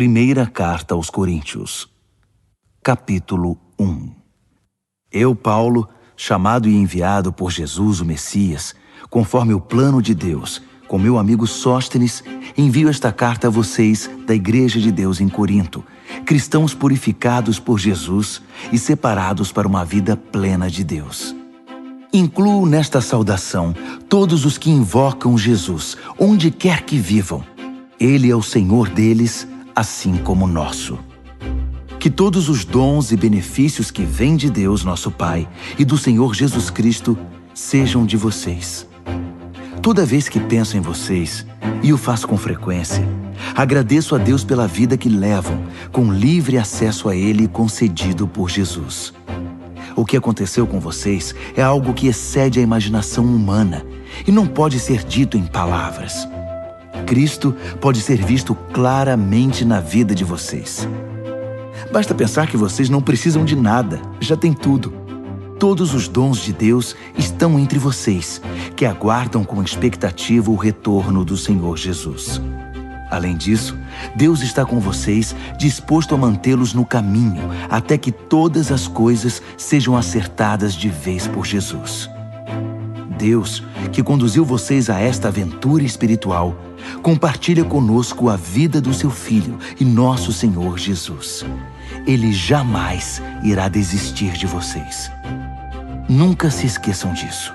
Primeira Carta aos Coríntios, capítulo 1. Eu, Paulo, chamado e enviado por Jesus, o Messias, conforme o plano de Deus, com meu amigo Sóstenes, envio esta carta a vocês da Igreja de Deus em Corinto, cristãos purificados por Jesus e separados para uma vida plena de Deus. Incluo nesta saudação todos os que invocam Jesus, onde quer que vivam. Ele é o Senhor deles, assim como nosso. Que todos os dons e benefícios que vêm de Deus, nosso Pai, e do Senhor Jesus Cristo, sejam de vocês. Toda vez que penso em vocês, e o faço com frequência, agradeço a Deus pela vida que levam, com livre acesso a Ele concedido por Jesus. O que aconteceu com vocês é algo que excede a imaginação humana e não pode ser dito em palavras. Cristo pode ser visto claramente na vida de vocês. Basta pensar que vocês não precisam de nada, já têm tudo. Todos os dons de Deus estão entre vocês, que aguardam com expectativa o retorno do Senhor Jesus. Além disso, Deus está com vocês, disposto a mantê-los no caminho, até que todas as coisas sejam acertadas de vez por Jesus. Deus, que conduziu vocês a esta aventura espiritual, compartilha conosco a vida do seu Filho e nosso Senhor Jesus. Ele jamais irá desistir de vocês. Nunca se esqueçam disso.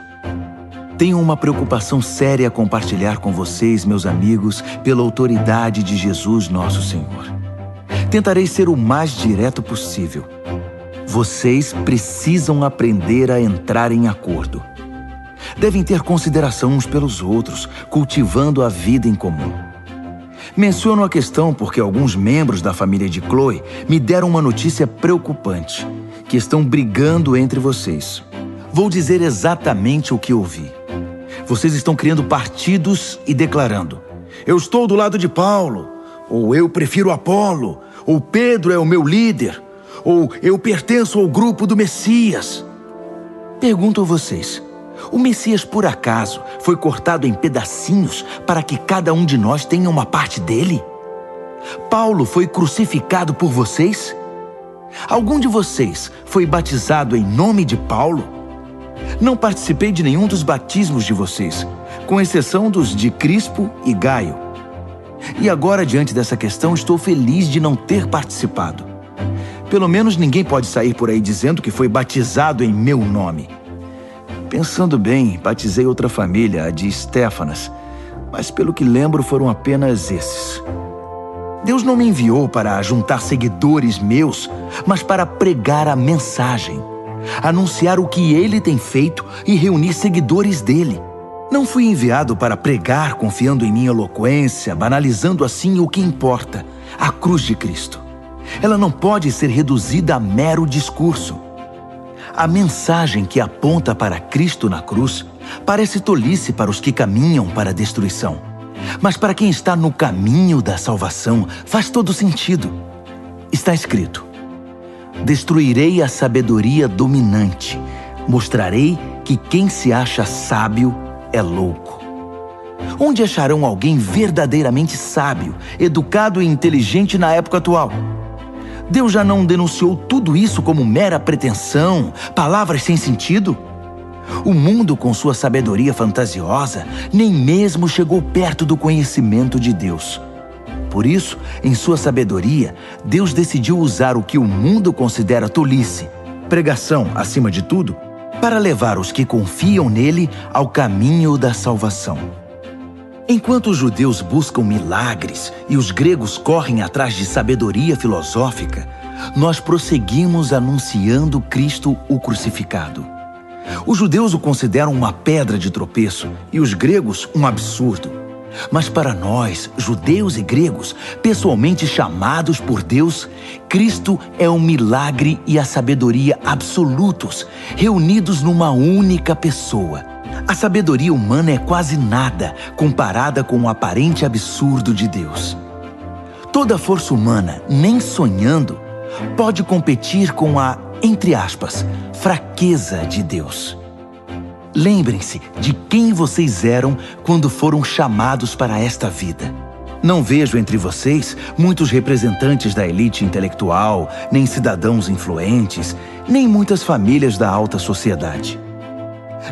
Tenho uma preocupação séria a compartilhar com vocês, meus amigos, pela autoridade de Jesus, nosso Senhor. Tentarei ser o mais direto possível. Vocês precisam aprender a entrar em acordo. Devem ter consideração uns pelos outros, cultivando a vida em comum. Menciono a questão porque alguns membros da família de Chloe me deram uma notícia preocupante, que estão brigando entre vocês. Vou dizer exatamente o que ouvi. Vocês estão criando partidos e declarando: eu estou do lado de Paulo, ou eu prefiro Apolo, ou Pedro é o meu líder, ou eu pertenço ao grupo do Messias. Pergunto a vocês, o Messias por acaso foi cortado em pedacinhos para que cada um de nós tenha uma parte dele? Paulo foi crucificado por vocês? Algum de vocês foi batizado em nome de Paulo? Não participei de nenhum dos batismos de vocês, com exceção dos de Crispo e Gaio. E agora, diante dessa questão, estou feliz de não ter participado. Pelo menos ninguém pode sair por aí dizendo que foi batizado em meu nome. Pensando bem, batizei outra família, a de Estéfanas, mas pelo que lembro foram apenas esses. Deus não me enviou para juntar seguidores meus, mas para pregar a mensagem, anunciar o que Ele tem feito e reunir seguidores dele. Não fui enviado para pregar confiando em minha eloquência, banalizando assim o que importa, a cruz de Cristo. Ela não pode ser reduzida a mero discurso. A mensagem que aponta para Cristo na cruz parece tolice para os que caminham para a destruição. Mas para quem está no caminho da salvação, faz todo sentido. Está escrito: destruirei a sabedoria dominante, mostrarei que quem se acha sábio é louco. Onde acharão alguém verdadeiramente sábio, educado e inteligente na época atual? Deus já não denunciou tudo isso como mera pretensão, palavras sem sentido? O mundo, com sua sabedoria fantasiosa, nem mesmo chegou perto do conhecimento de Deus. Por isso, em sua sabedoria, Deus decidiu usar o que o mundo considera tolice, pregação acima de tudo, para levar os que confiam nele ao caminho da salvação. Enquanto os judeus buscam milagres e os gregos correm atrás de sabedoria filosófica, nós prosseguimos anunciando Cristo o crucificado. Os judeus o consideram uma pedra de tropeço e os gregos um absurdo. Mas para nós, judeus e gregos, pessoalmente chamados por Deus, Cristo é o milagre e a sabedoria absolutos, reunidos numa única pessoa. A sabedoria humana é quase nada comparada com o aparente absurdo de Deus. Toda força humana, nem sonhando, pode competir com a, entre aspas, fraqueza de Deus. Lembrem-se de quem vocês eram quando foram chamados para esta vida. Não vejo entre vocês muitos representantes da elite intelectual, nem cidadãos influentes, nem muitas famílias da alta sociedade.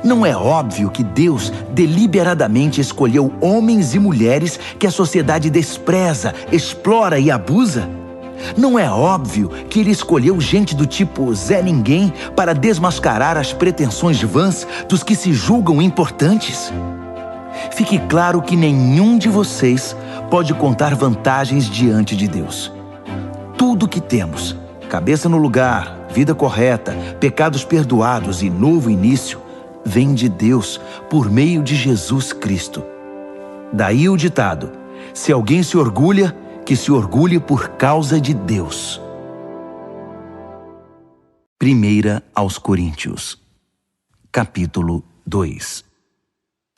Não é óbvio que Deus deliberadamente escolheu homens e mulheres que a sociedade despreza, explora e abusa? Não é óbvio que Ele escolheu gente do tipo Zé Ninguém para desmascarar as pretensões vãs dos que se julgam importantes? Fique claro que nenhum de vocês pode contar vantagens diante de Deus. Tudo que temos, cabeça no lugar, vida correta, pecados perdoados e novo início, vem de Deus por meio de Jesus Cristo. Daí o ditado: se alguém se orgulha, que se orgulhe por causa de Deus. 1 aos Coríntios, capítulo 2.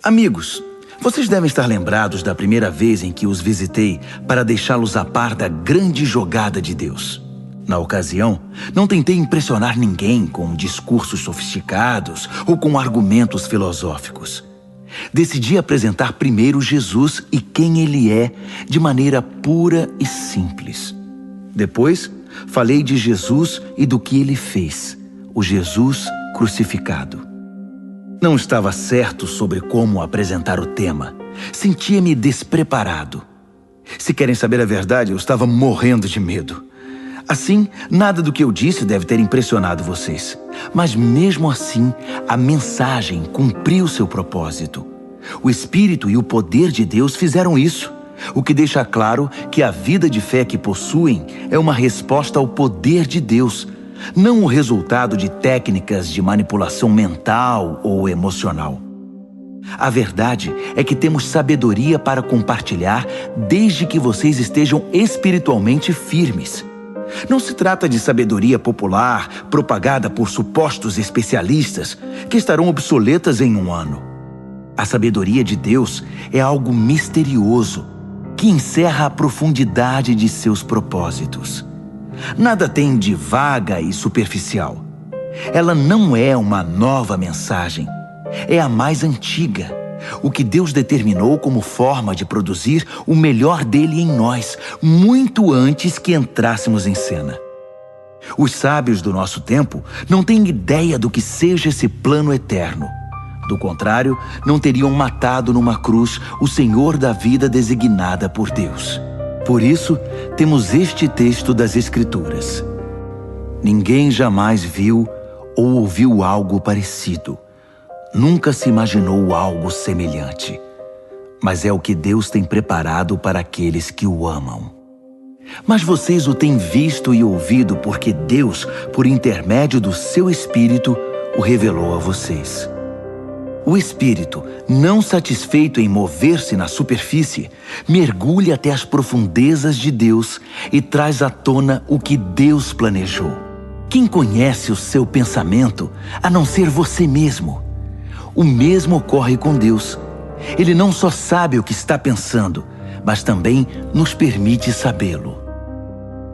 Amigos, vocês devem estar lembrados da primeira vez em que os visitei para deixá-los a par da grande jogada de Deus. Na ocasião, não tentei impressionar ninguém com discursos sofisticados ou com argumentos filosóficos. Decidi apresentar primeiro Jesus e quem Ele é, de maneira pura e simples. Depois, falei de Jesus e do que Ele fez, o Jesus crucificado. Não estava certo sobre como apresentar o tema. Sentia-me despreparado. Se querem saber a verdade, eu estava morrendo de medo. Assim, nada do que eu disse deve ter impressionado vocês. Mas mesmo assim, a mensagem cumpriu seu propósito. O Espírito e o poder de Deus fizeram isso, o que deixa claro que a vida de fé que possuem é uma resposta ao poder de Deus, não o resultado de técnicas de manipulação mental ou emocional. A verdade é que temos sabedoria para compartilhar desde que vocês estejam espiritualmente firmes. Não se trata de sabedoria popular, propagada por supostos especialistas, que estarão obsoletas em um ano. A sabedoria de Deus é algo misterioso, que encerra a profundidade de seus propósitos. Nada tem de vaga e superficial. Ela não é uma nova mensagem, é a mais antiga. O que Deus determinou como forma de produzir o melhor dele em nós, muito antes que entrássemos em cena. Os sábios do nosso tempo não têm ideia do que seja esse plano eterno. Do contrário, não teriam matado numa cruz o Senhor da vida designada por Deus. Por isso, temos este texto das Escrituras. Ninguém jamais viu ou ouviu algo parecido. Nunca se imaginou algo semelhante. Mas é o que Deus tem preparado para aqueles que o amam. Mas vocês o têm visto e ouvido porque Deus, por intermédio do seu Espírito, o revelou a vocês. O Espírito, não satisfeito em mover-se na superfície, mergulha até as profundezas de Deus e traz à tona o que Deus planejou. Quem conhece o seu pensamento, a não ser você mesmo? O mesmo ocorre com Deus. Ele não só sabe o que está pensando, mas também nos permite sabê-lo.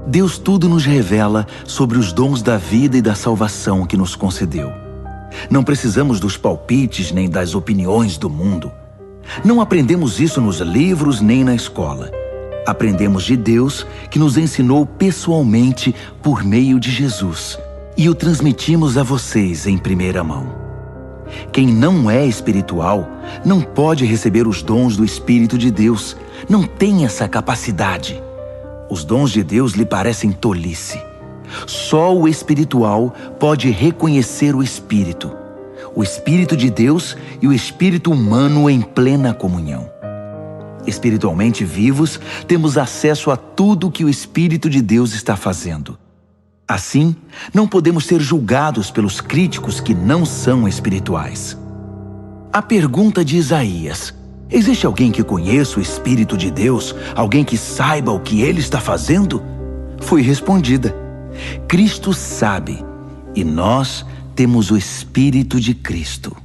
Deus tudo nos revela sobre os dons da vida e da salvação que nos concedeu. Não precisamos dos palpites nem das opiniões do mundo. Não aprendemos isso nos livros nem na escola. Aprendemos de Deus, que nos ensinou pessoalmente por meio de Jesus, e o transmitimos a vocês em primeira mão. Quem não é espiritual não pode receber os dons do Espírito de Deus, não tem essa capacidade. Os dons de Deus lhe parecem tolice. Só o espiritual pode reconhecer o Espírito de Deus e o espírito humano em plena comunhão. Espiritualmente vivos, temos acesso a tudo que o Espírito de Deus está fazendo. Assim, não podemos ser julgados pelos críticos que não são espirituais. A pergunta de Isaías: existe alguém que conheça o Espírito de Deus, alguém que saiba o que ele está fazendo? Foi respondida: Cristo sabe, e nós temos o Espírito de Cristo.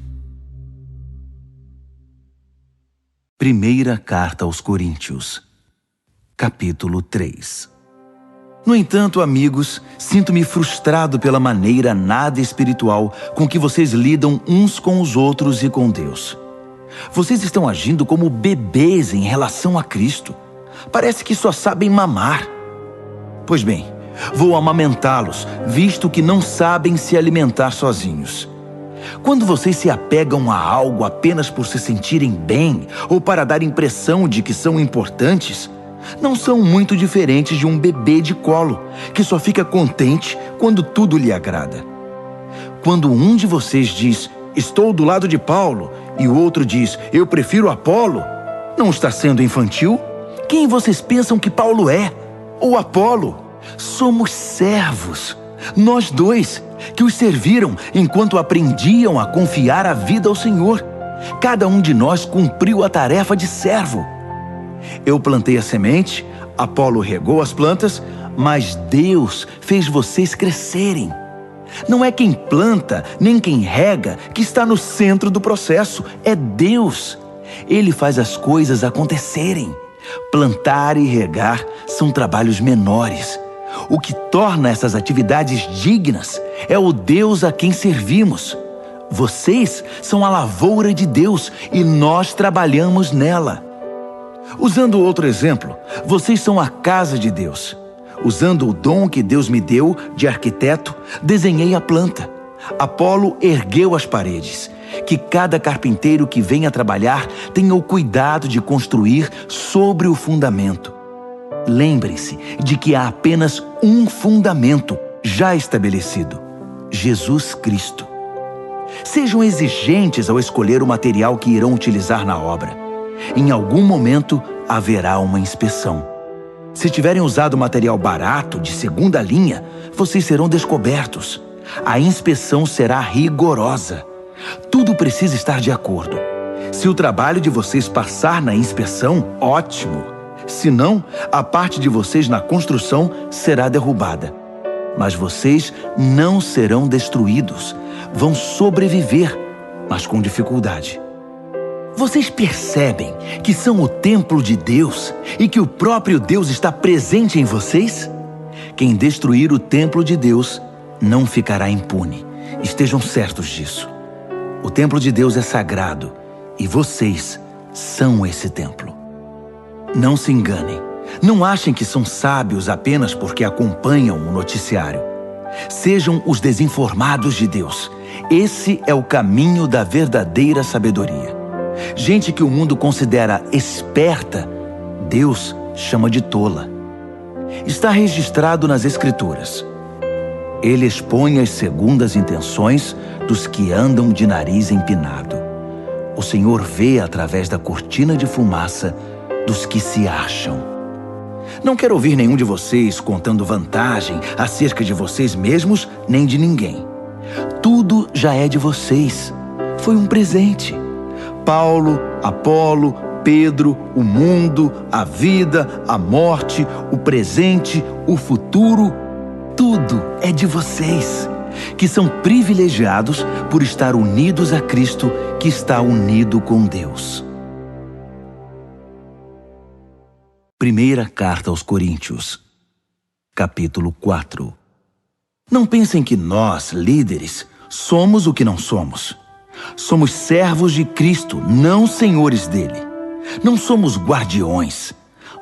Primeira Carta aos Coríntios, capítulo 3. No entanto, amigos, sinto-me frustrado pela maneira nada espiritual com que vocês lidam uns com os outros e com Deus. Vocês estão agindo como bebês em relação a Cristo. Parece que só sabem mamar. Pois bem, vou amamentá-los, visto que não sabem se alimentar sozinhos. Quando vocês se apegam a algo apenas por se sentirem bem ou para dar impressão de que são importantes, não são muito diferentes de um bebê de colo, que só fica contente quando tudo lhe agrada. Quando um de vocês diz, estou do lado de Paulo, e o outro diz, eu prefiro Apolo, não está sendo infantil? Quem vocês pensam que Paulo é? Ou Apolo? Somos servos, nós dois, que os serviram enquanto aprendiam a confiar a vida ao Senhor. Cada um de nós cumpriu a tarefa de servo. Eu plantei a semente, Apolo regou as plantas, mas Deus fez vocês crescerem. Não é quem planta, nem quem rega, que está no centro do processo, é Deus. Ele faz as coisas acontecerem. Plantar e regar são trabalhos menores. O que torna essas atividades dignas é o Deus a quem servimos. Vocês são a lavoura de Deus e nós trabalhamos nela. Usando outro exemplo, vocês são a casa de Deus. Usando o dom que Deus me deu de arquiteto, desenhei a planta. Apolo ergueu as paredes. Que cada carpinteiro que venha trabalhar tenha o cuidado de construir sobre o fundamento. Lembrem-se de que há apenas um fundamento já estabelecido: Jesus Cristo. Sejam exigentes ao escolher o material que irão utilizar na obra. Em algum momento haverá uma inspeção. Se tiverem usado material barato, de segunda linha, vocês serão descobertos. A inspeção será rigorosa. Tudo precisa estar de acordo. Se o trabalho de vocês passar na inspeção, ótimo. Se não, a parte de vocês na construção será derrubada. Mas vocês não serão destruídos. Vão sobreviver, mas com dificuldade. Vocês percebem que são o templo de Deus e que o próprio Deus está presente em vocês? Quem destruir o templo de Deus não ficará impune. Estejam certos disso. O templo de Deus é sagrado e vocês são esse templo. Não se enganem. Não achem que são sábios apenas porque acompanham o noticiário. Sejam os desinformados de Deus. Esse é o caminho da verdadeira sabedoria. Gente que o mundo considera esperta, Deus chama de tola. Está registrado nas Escrituras. Ele expõe as segundas intenções dos que andam de nariz empinado. O Senhor vê através da cortina de fumaça dos que se acham. Não quero ouvir nenhum de vocês contando vantagem acerca de vocês mesmos nem de ninguém. Tudo já é de vocês. Foi um presente. Paulo, Apolo, Pedro, o mundo, a vida, a morte, o presente, o futuro, tudo é de vocês, que são privilegiados por estar unidos a Cristo, que está unido com Deus. Primeira carta aos Coríntios, capítulo 4. Não pensem que nós, líderes, somos o que não somos. Somos servos de Cristo, não senhores dele. Não somos guardiões.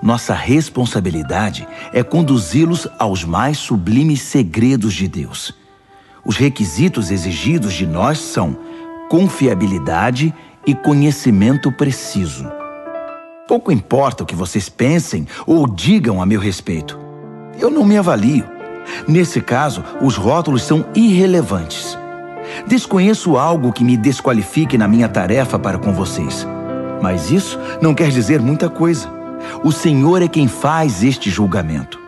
Nossa responsabilidade é conduzi-los aos mais sublimes segredos de Deus. Os requisitos exigidos de nós são confiabilidade e conhecimento preciso. Pouco importa o que vocês pensem ou digam a meu respeito. Eu não me avalio. Nesse caso, os rótulos são irrelevantes. Desconheço algo que me desqualifique na minha tarefa para com vocês. Mas isso não quer dizer muita coisa. O Senhor é quem faz este julgamento.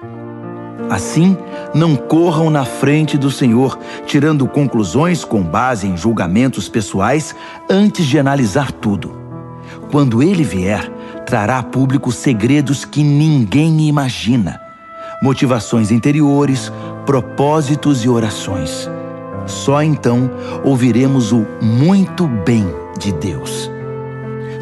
Assim, não corram na frente do Senhor, tirando conclusões com base em julgamentos pessoais antes de analisar tudo. Quando Ele vier, trará a público segredos que ninguém imagina, motivações interiores, propósitos e orações. Só então ouviremos o muito bem de Deus.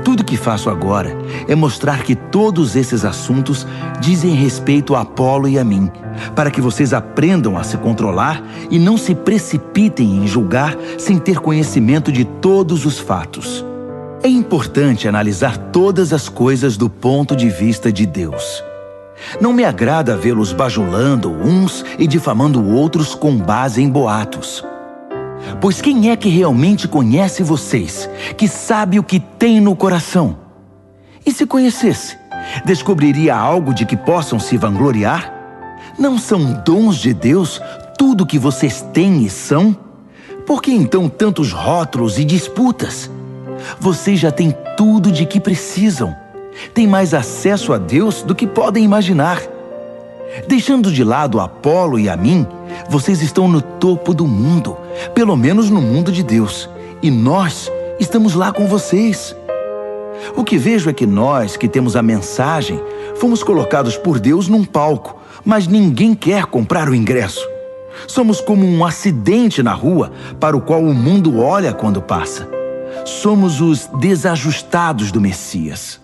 Tudo que faço agora é mostrar que todos esses assuntos dizem respeito a Apolo e a mim, para que vocês aprendam a se controlar e não se precipitem em julgar sem ter conhecimento de todos os fatos. É importante analisar todas as coisas do ponto de vista de Deus. Não me agrada vê-los bajulando uns e difamando outros com base em boatos. Pois quem é que realmente conhece vocês, que sabe o que tem no coração? E se conhecesse, descobriria algo de que possam se vangloriar? Não são dons de Deus tudo o que vocês têm e são? Por que então tantos rótulos e disputas? Vocês já têm tudo de que precisam. Têm mais acesso a Deus do que podem imaginar. Deixando de lado Apolo e a mim, vocês estão no topo do mundo, pelo menos no mundo de Deus. E nós estamos lá com vocês. O que vejo é que nós, que temos a mensagem, fomos colocados por Deus num palco, mas ninguém quer comprar o ingresso. Somos como um acidente na rua para o qual o mundo olha quando passa. Somos os desajustados do Messias.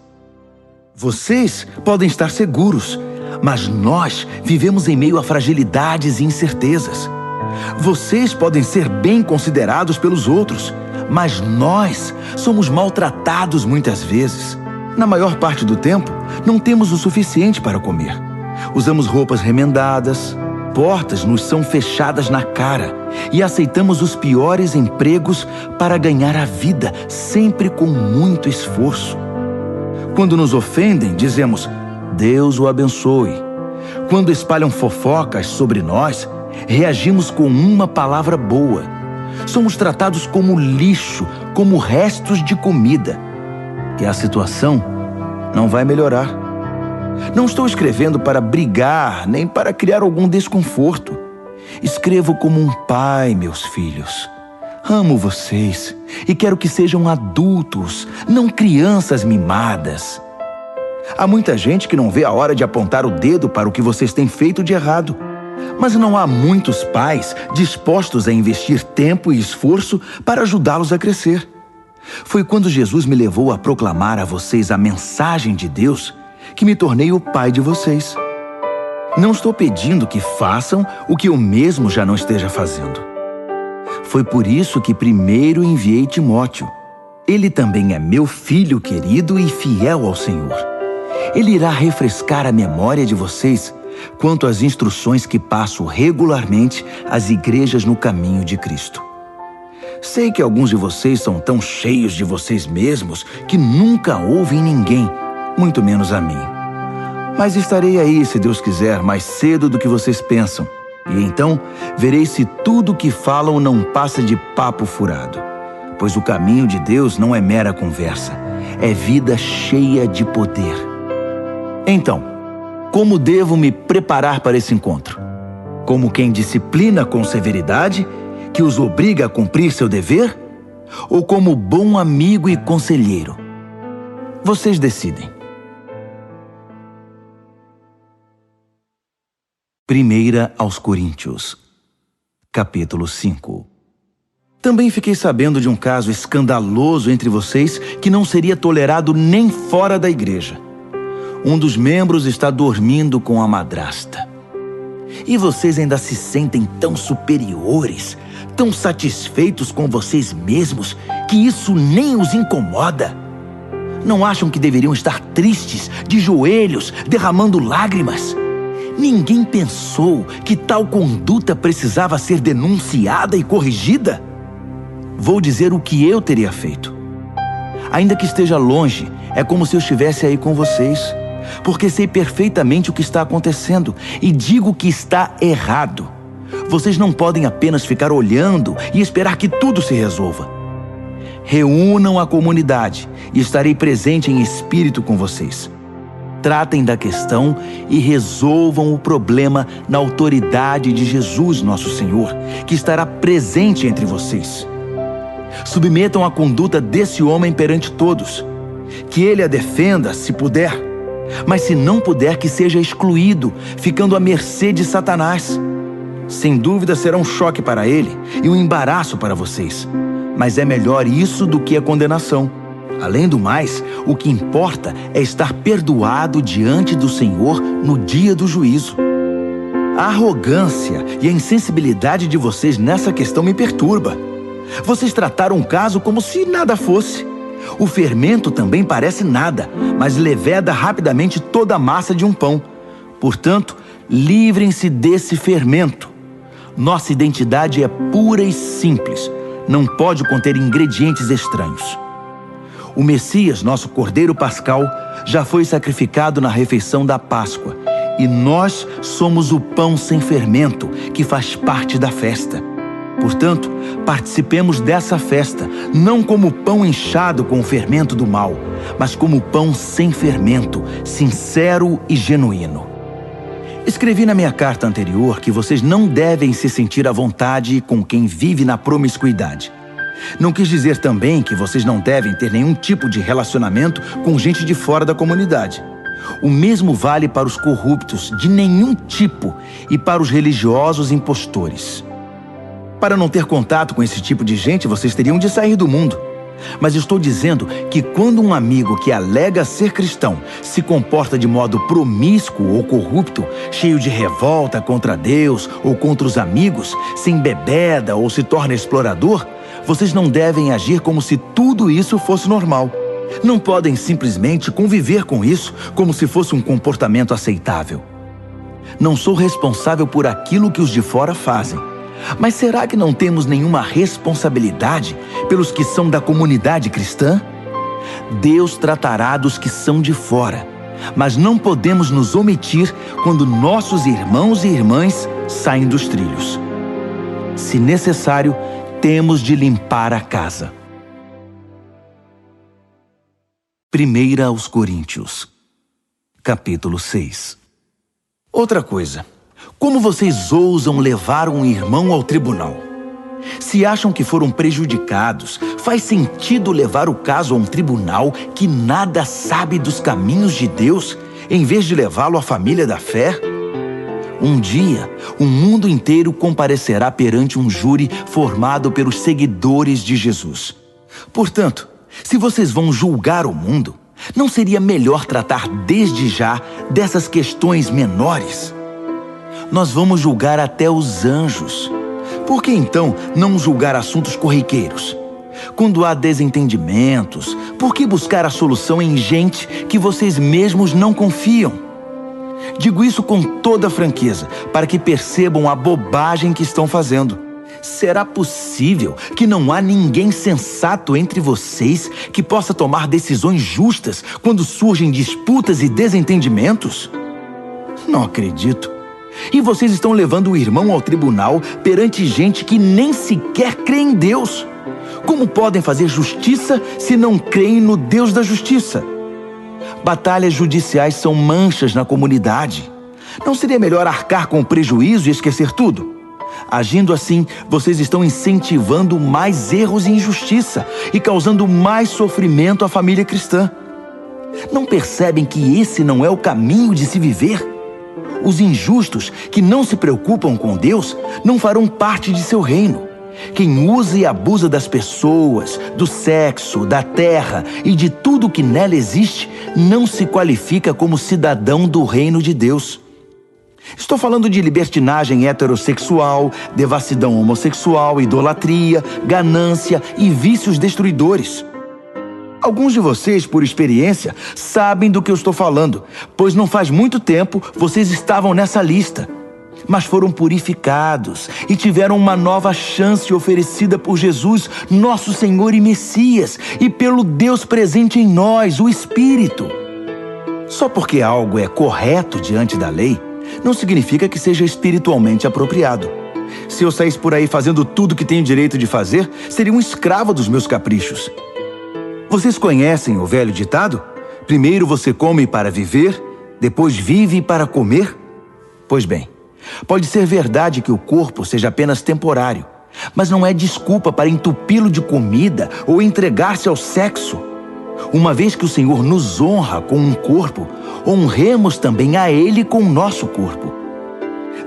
Vocês podem estar seguros, mas nós vivemos em meio a fragilidades e incertezas. Vocês podem ser bem considerados pelos outros, mas nós somos maltratados muitas vezes. Na maior parte do tempo, não temos o suficiente para comer. Usamos roupas remendadas, portas nos são fechadas na cara e aceitamos os piores empregos para ganhar a vida, sempre com muito esforço. Quando nos ofendem, dizemos, Deus o abençoe. Quando espalham fofocas sobre nós, reagimos com uma palavra boa. Somos tratados como lixo, como restos de comida. E a situação não vai melhorar. Não estou escrevendo para brigar, nem para criar algum desconforto. Escrevo como um pai, meus filhos. Amo vocês e quero que sejam adultos, não crianças mimadas. Há muita gente que não vê a hora de apontar o dedo para o que vocês têm feito de errado. Mas não há muitos pais dispostos a investir tempo e esforço para ajudá-los a crescer. Foi quando Jesus me levou a proclamar a vocês a mensagem de Deus que me tornei o pai de vocês. Não estou pedindo que façam o que eu mesmo já não esteja fazendo. Foi por isso que primeiro enviei Timóteo. Ele também é meu filho querido e fiel ao Senhor. Ele irá refrescar a memória de vocês quanto às instruções que passo regularmente às igrejas no caminho de Cristo. Sei que alguns de vocês são tão cheios de vocês mesmos que nunca ouvem ninguém, muito menos a mim. Mas estarei aí, se Deus quiser, mais cedo do que vocês pensam. E então verei se tudo o que falam não passa de papo furado. Pois o caminho de Deus não é mera conversa, é vida cheia de poder. Então, como devo me preparar para esse encontro? Como quem disciplina com severidade, que os obriga a cumprir seu dever? Ou como bom amigo e conselheiro? Vocês decidem. 1 aos Coríntios, capítulo 5. Também fiquei sabendo de um caso escandaloso entre vocês que não seria tolerado nem fora da igreja. Um dos membros está dormindo com a madrasta. E vocês ainda se sentem tão superiores, tão satisfeitos com vocês mesmos, que isso nem os incomoda. Não acham que deveriam estar tristes, de joelhos, derramando lágrimas? Ninguém pensou que tal conduta precisava ser denunciada e corrigida? Vou dizer o que eu teria feito. Ainda que esteja longe, é como se eu estivesse aí com vocês, porque sei perfeitamente o que está acontecendo e digo que está errado. Vocês não podem apenas ficar olhando e esperar que tudo se resolva. Reúnam a comunidade e estarei presente em espírito com vocês. Tratem da questão e resolvam o problema na autoridade de Jesus, nosso Senhor, que estará presente entre vocês. Submetam a conduta desse homem perante todos. Que ele a defenda, se puder. Mas se não puder, que seja excluído, ficando à mercê de Satanás. Sem dúvida será um choque para ele e um embaraço para vocês. Mas é melhor isso do que a condenação. Além do mais, o que importa é estar perdoado diante do Senhor no dia do juízo. A arrogância e a insensibilidade de vocês nessa questão me perturba. Vocês trataram o caso como se nada fosse. O fermento também parece nada, mas leveda rapidamente toda a massa de um pão. Portanto, livrem-se desse fermento. Nossa identidade é pura e simples. Não pode conter ingredientes estranhos. O Messias, nosso Cordeiro Pascal, já foi sacrificado na refeição da Páscoa. E nós somos o pão sem fermento, que faz parte da festa. Portanto, participemos dessa festa, não como pão inchado com o fermento do mal, mas como pão sem fermento, sincero e genuíno. Escrevi na minha carta anterior que vocês não devem se sentir à vontade com quem vive na promiscuidade. Não quis dizer também que vocês não devem ter nenhum tipo de relacionamento com gente de fora da comunidade. O mesmo vale para os corruptos de nenhum tipo e para os religiosos impostores. Para não ter contato com esse tipo de gente, vocês teriam de sair do mundo. Mas estou dizendo que quando um amigo que alega ser cristão se comporta de modo promíscuo ou corrupto, cheio de revolta contra Deus ou contra os amigos, se embebeda ou se torna explorador, vocês não devem agir como se tudo isso fosse normal. Não podem simplesmente conviver com isso como se fosse um comportamento aceitável. Não sou responsável por aquilo que os de fora fazem. Mas será que não temos nenhuma responsabilidade pelos que são da comunidade cristã? Deus tratará dos que são de fora, mas não podemos nos omitir quando nossos irmãos e irmãs saem dos trilhos. Se necessário, temos de limpar a casa. 1 aos Coríntios, capítulo 6. Outra coisa. Como vocês ousam levar um irmão ao tribunal? Se acham que foram prejudicados, faz sentido levar o caso a um tribunal que nada sabe dos caminhos de Deus, em vez de levá-lo à família da fé? Um dia, o mundo inteiro comparecerá perante um júri formado pelos seguidores de Jesus. Portanto, se vocês vão julgar o mundo, não seria melhor tratar desde já dessas questões menores? Nós vamos julgar até os anjos. Por que então não julgar assuntos corriqueiros? Quando há desentendimentos, por que buscar a solução em gente que vocês mesmos não confiam? Digo isso com toda franqueza, para que percebam a bobagem que estão fazendo. Será possível que não há ninguém sensato entre vocês que possa tomar decisões justas quando surgem disputas e desentendimentos? Não acredito. E vocês estão levando o irmão ao tribunal perante gente que nem sequer crê em Deus. Como podem fazer justiça se não creem no Deus da justiça? Batalhas judiciais são manchas na comunidade. Não seria melhor arcar com o prejuízo e esquecer tudo? Agindo assim, vocês estão incentivando mais erros e injustiça e causando mais sofrimento à família cristã. Não percebem que esse não é o caminho de se viver? Os injustos que não se preocupam com Deus não farão parte de seu reino. Quem usa e abusa das pessoas, do sexo, da terra e de tudo que nela existe, não se qualifica como cidadão do reino de Deus. Estou falando de libertinagem heterossexual, devassidão homossexual, idolatria, ganância e vícios destruidores. Alguns de vocês, por experiência, sabem do que eu estou falando, pois não faz muito tempo vocês estavam nessa lista. Mas foram purificados e tiveram uma nova chance oferecida por Jesus, nosso Senhor e Messias, e pelo Deus presente em nós, o Espírito. Só porque algo é correto diante da lei, não significa que seja espiritualmente apropriado. Se eu saísse por aí fazendo tudo que tenho direito de fazer, seria um escravo dos meus caprichos. Vocês conhecem o velho ditado? Primeiro você come para viver, depois vive para comer? Pois bem, pode ser verdade que o corpo seja apenas temporário, mas não é desculpa para entupi-lo de comida ou entregar-se ao sexo. Uma vez que o Senhor nos honra com um corpo, honremos também a Ele com o nosso corpo.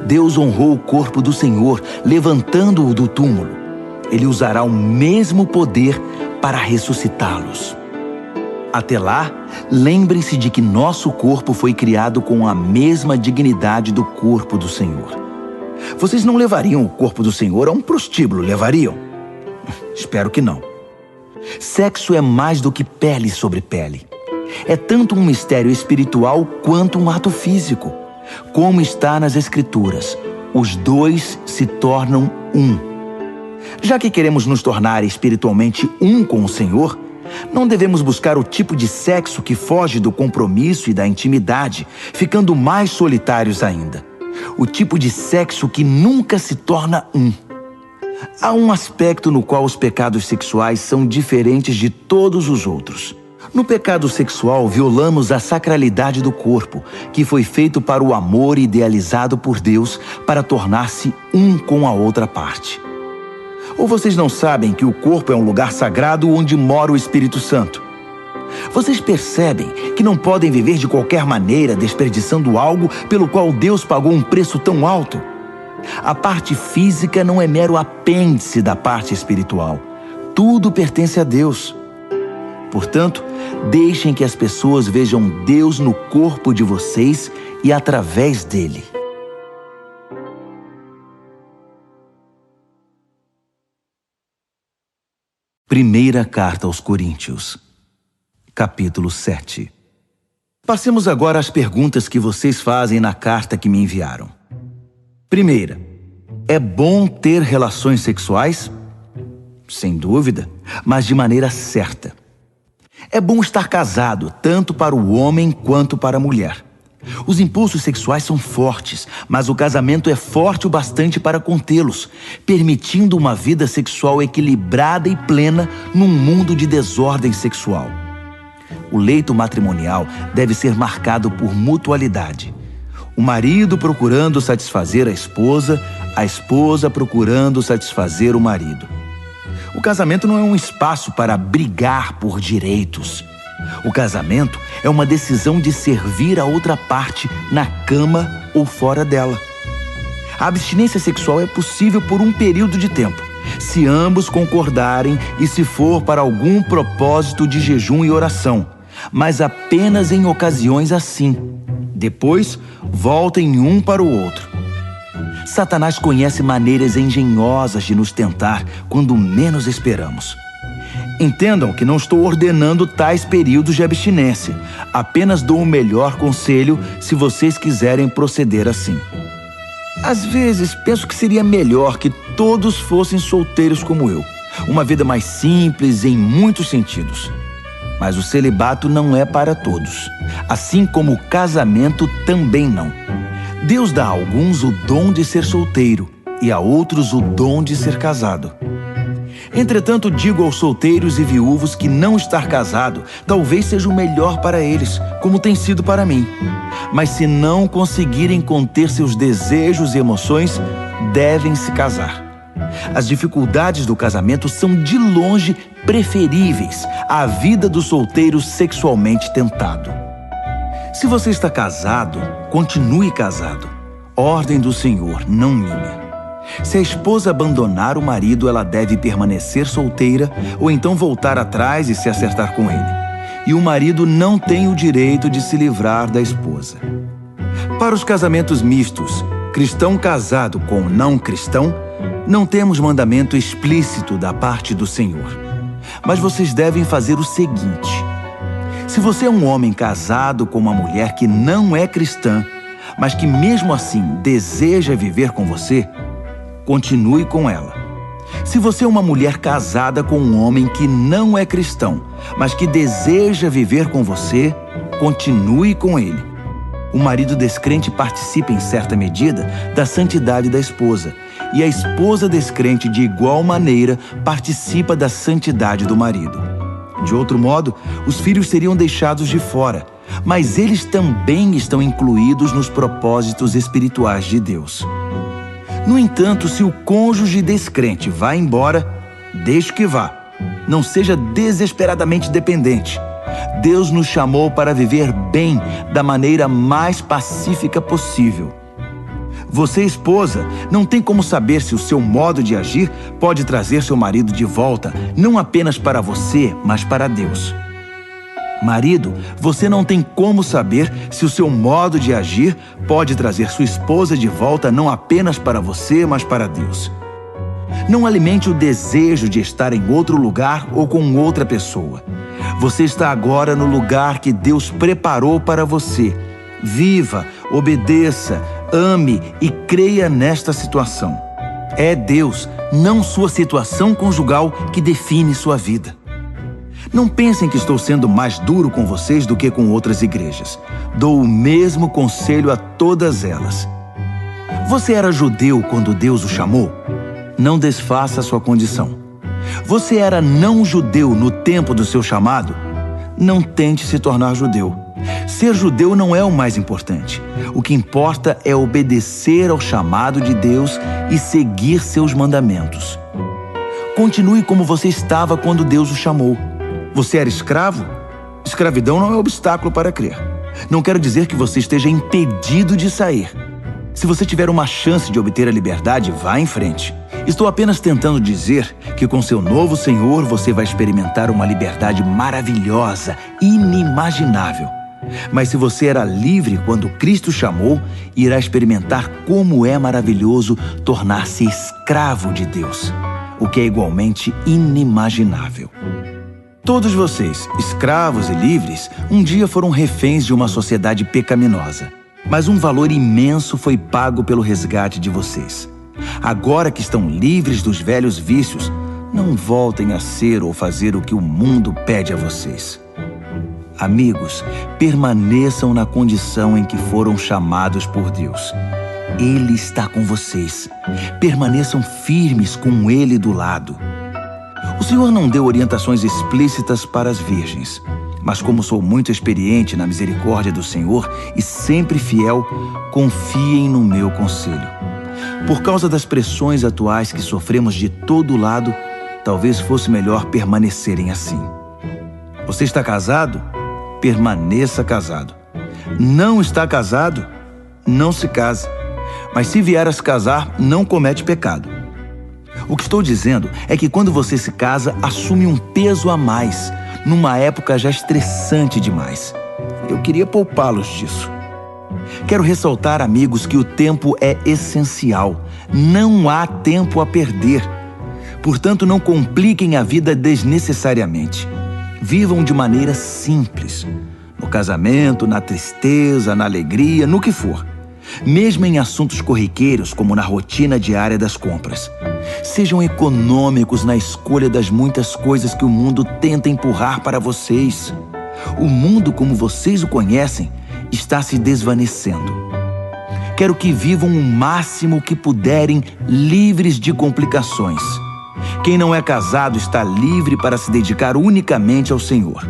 Deus honrou o corpo do Senhor, levantando-o do túmulo. Ele usará o mesmo poder para ressuscitá-los. Até lá, lembrem-se de que nosso corpo foi criado com a mesma dignidade do corpo do Senhor. Vocês não levariam o corpo do Senhor a um prostíbulo, levariam? Espero que não. Sexo é mais do que pele sobre pele. É tanto um mistério espiritual quanto um ato físico. Como está nas Escrituras, os dois se tornam um. Já que queremos nos tornar espiritualmente um com o Senhor, não devemos buscar o tipo de sexo que foge do compromisso e da intimidade, ficando mais solitários ainda. O tipo de sexo que nunca se torna um. Há um aspecto no qual os pecados sexuais são diferentes de todos os outros. No pecado sexual, violamos a sacralidade do corpo, que foi feito para o amor idealizado por Deus para tornar-se um com a outra parte. Ou vocês não sabem que o corpo é um lugar sagrado onde mora o Espírito Santo? Vocês percebem que não podem viver de qualquer maneira desperdiçando algo pelo qual Deus pagou um preço tão alto? A parte física não é mero apêndice da parte espiritual. Tudo pertence a Deus. Portanto, deixem que as pessoas vejam Deus no corpo de vocês e através dele. Primeira Carta aos Coríntios, capítulo 7. Passemos agora às perguntas que vocês fazem na carta que me enviaram. Primeira, é bom ter relações sexuais? Sem dúvida, mas de maneira certa. É bom estar casado, tanto para o homem quanto para a mulher. Os impulsos sexuais são fortes, mas o casamento é forte o bastante para contê-los, permitindo uma vida sexual equilibrada e plena num mundo de desordem sexual. O leito matrimonial deve ser marcado por mutualidade. O marido procurando satisfazer a esposa procurando satisfazer o marido. O casamento não é um espaço para brigar por direitos. O casamento é uma decisão de servir a outra parte na cama ou fora dela. A abstinência sexual é possível por um período de tempo, se ambos concordarem e se for para algum propósito de jejum e oração, mas apenas em ocasiões assim. Depois, voltem um para o outro. Satanás conhece maneiras engenhosas de nos tentar quando menos esperamos. Entendam que não estou ordenando tais períodos de abstinência. Apenas dou o melhor conselho se vocês quiserem proceder assim. Às vezes, penso que seria melhor que todos fossem solteiros como eu. Uma vida mais simples em muitos sentidos. Mas o celibato não é para todos. Assim como o casamento também não. Deus dá a alguns o dom de ser solteiro e a outros o dom de ser casado. Entretanto, digo aos solteiros e viúvos que não estar casado talvez seja o melhor para eles, como tem sido para mim. Mas se não conseguirem conter seus desejos e emoções, devem se casar. As dificuldades do casamento são de longe preferíveis à vida do solteiro sexualmente tentado. Se você está casado, continue casado. Ordem do Senhor, não minha. Se a esposa abandonar o marido, ela deve permanecer solteira ou então voltar atrás e se acertar com ele. E o marido não tem o direito de se livrar da esposa. Para os casamentos mistos, cristão casado com não cristão, não temos mandamento explícito da parte do Senhor. Mas vocês devem fazer o seguinte: se você é um homem casado com uma mulher que não é cristã, mas que mesmo assim deseja viver com você, continue com ela. Se você é uma mulher casada com um homem que não é cristão, mas que deseja viver com você, continue com ele. O marido descrente participa em certa medida da santidade da esposa, e a esposa descrente de igual maneira participa da santidade do marido. De outro modo, os filhos seriam deixados de fora, mas eles também estão incluídos nos propósitos espirituais de Deus. No entanto, se o cônjuge descrente vai embora, deixe que vá. Não seja desesperadamente dependente. Deus nos chamou para viver bem da maneira mais pacífica possível. Você, esposa, não tem como saber se o seu modo de agir pode trazer seu marido de volta, não apenas para você, mas para Deus. Marido, você não tem como saber se o seu modo de agir pode trazer sua esposa de volta não apenas para você, mas para Deus. Não alimente o desejo de estar em outro lugar ou com outra pessoa. Você está agora no lugar que Deus preparou para você. Viva, obedeça, ame e creia nesta situação. É Deus, não sua situação conjugal, que define sua vida. Não pensem que estou sendo mais duro com vocês do que com outras igrejas. Dou o mesmo conselho a todas elas. Você era judeu quando Deus o chamou? Não desfaça sua condição. Você era não judeu no tempo do seu chamado? Não tente se tornar judeu. Ser judeu não é o mais importante. O que importa é obedecer ao chamado de Deus e seguir seus mandamentos. Continue como você estava quando Deus o chamou. Você era escravo? Escravidão não é obstáculo para crer. Não quero dizer que você esteja impedido de sair. Se você tiver uma chance de obter a liberdade, vá em frente. Estou apenas tentando dizer que com seu novo Senhor você vai experimentar uma liberdade maravilhosa, inimaginável. Mas se você era livre quando Cristo chamou, irá experimentar como é maravilhoso tornar-se escravo de Deus, o que é igualmente inimaginável. Todos vocês, escravos e livres, um dia foram reféns de uma sociedade pecaminosa. Mas um valor imenso foi pago pelo resgate de vocês. Agora que estão livres dos velhos vícios, não voltem a ser ou fazer o que o mundo pede a vocês. Amigos, permaneçam na condição em que foram chamados por Deus. Ele está com vocês. Permaneçam firmes com Ele do lado. O Senhor não deu orientações explícitas para as virgens, mas como sou muito experiente na misericórdia do Senhor e sempre fiel, confiem no meu conselho. Por causa das pressões atuais que sofremos de todo lado, talvez fosse melhor permanecerem assim. Você está casado? Permaneça casado. Não está casado? Não se case. Mas se vier a se casar, não comete pecado. O que estou dizendo é que quando você se casa, assume um peso a mais, numa época já estressante demais. Eu queria poupá-los disso. Quero ressaltar, amigos, que o tempo é essencial. Não há tempo a perder. Portanto, não compliquem a vida desnecessariamente. Vivam de maneira simples. No casamento, na tristeza, na alegria, no que for. Mesmo em assuntos corriqueiros, como na rotina diária das compras. Sejam econômicos na escolha das muitas coisas que o mundo tenta empurrar para vocês. O mundo, como vocês o conhecem, está se desvanecendo. Quero que vivam o máximo que puderem, livres de complicações. Quem não é casado está livre para se dedicar unicamente ao Senhor.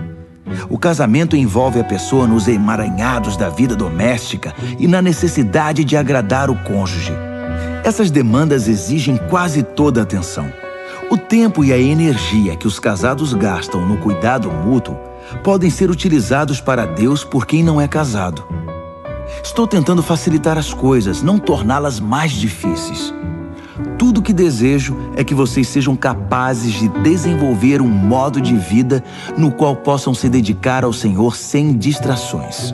O casamento envolve a pessoa nos emaranhados da vida doméstica e na necessidade de agradar o cônjuge. Essas demandas exigem quase toda a atenção. O tempo e a energia que os casados gastam no cuidado mútuo podem ser utilizados para Deus por quem não é casado. Estou tentando facilitar as coisas, não torná-las mais difíceis. Tudo que desejo é que vocês sejam capazes de desenvolver um modo de vida no qual possam se dedicar ao Senhor sem distrações.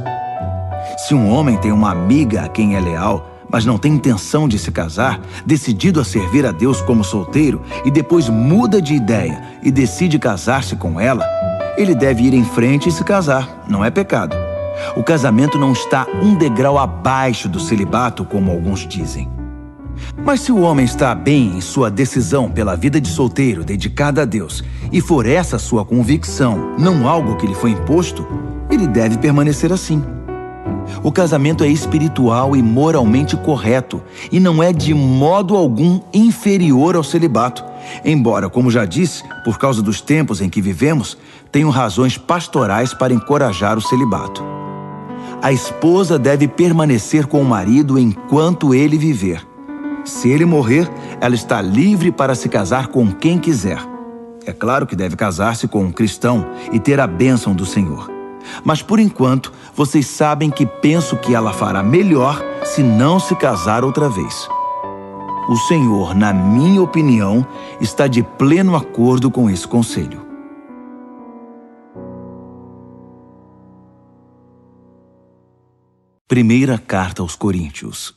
Se um homem tem uma amiga a quem é leal, mas não tem intenção de se casar, decidido a servir a Deus como solteiro e depois muda de ideia e decide casar-se com ela, ele deve ir em frente e se casar, não é pecado. O casamento não está um degrau abaixo do celibato, como alguns dizem. Mas se o homem está bem em sua decisão pela vida de solteiro dedicada a Deus, e for essa sua convicção, não algo que lhe foi imposto, ele deve permanecer assim. O casamento é espiritual e moralmente correto, e não é de modo algum inferior ao celibato, embora, como já disse, por causa dos tempos em que vivemos, tenham razões pastorais para encorajar o celibato. A esposa deve permanecer com o marido enquanto ele viver. Se ele morrer, ela está livre para se casar com quem quiser. É claro que deve casar-se com um cristão e ter a bênção do Senhor. Mas por enquanto, vocês sabem que penso que ela fará melhor se não se casar outra vez. O Senhor, na minha opinião, está de pleno acordo com esse conselho. Primeira carta aos Coríntios,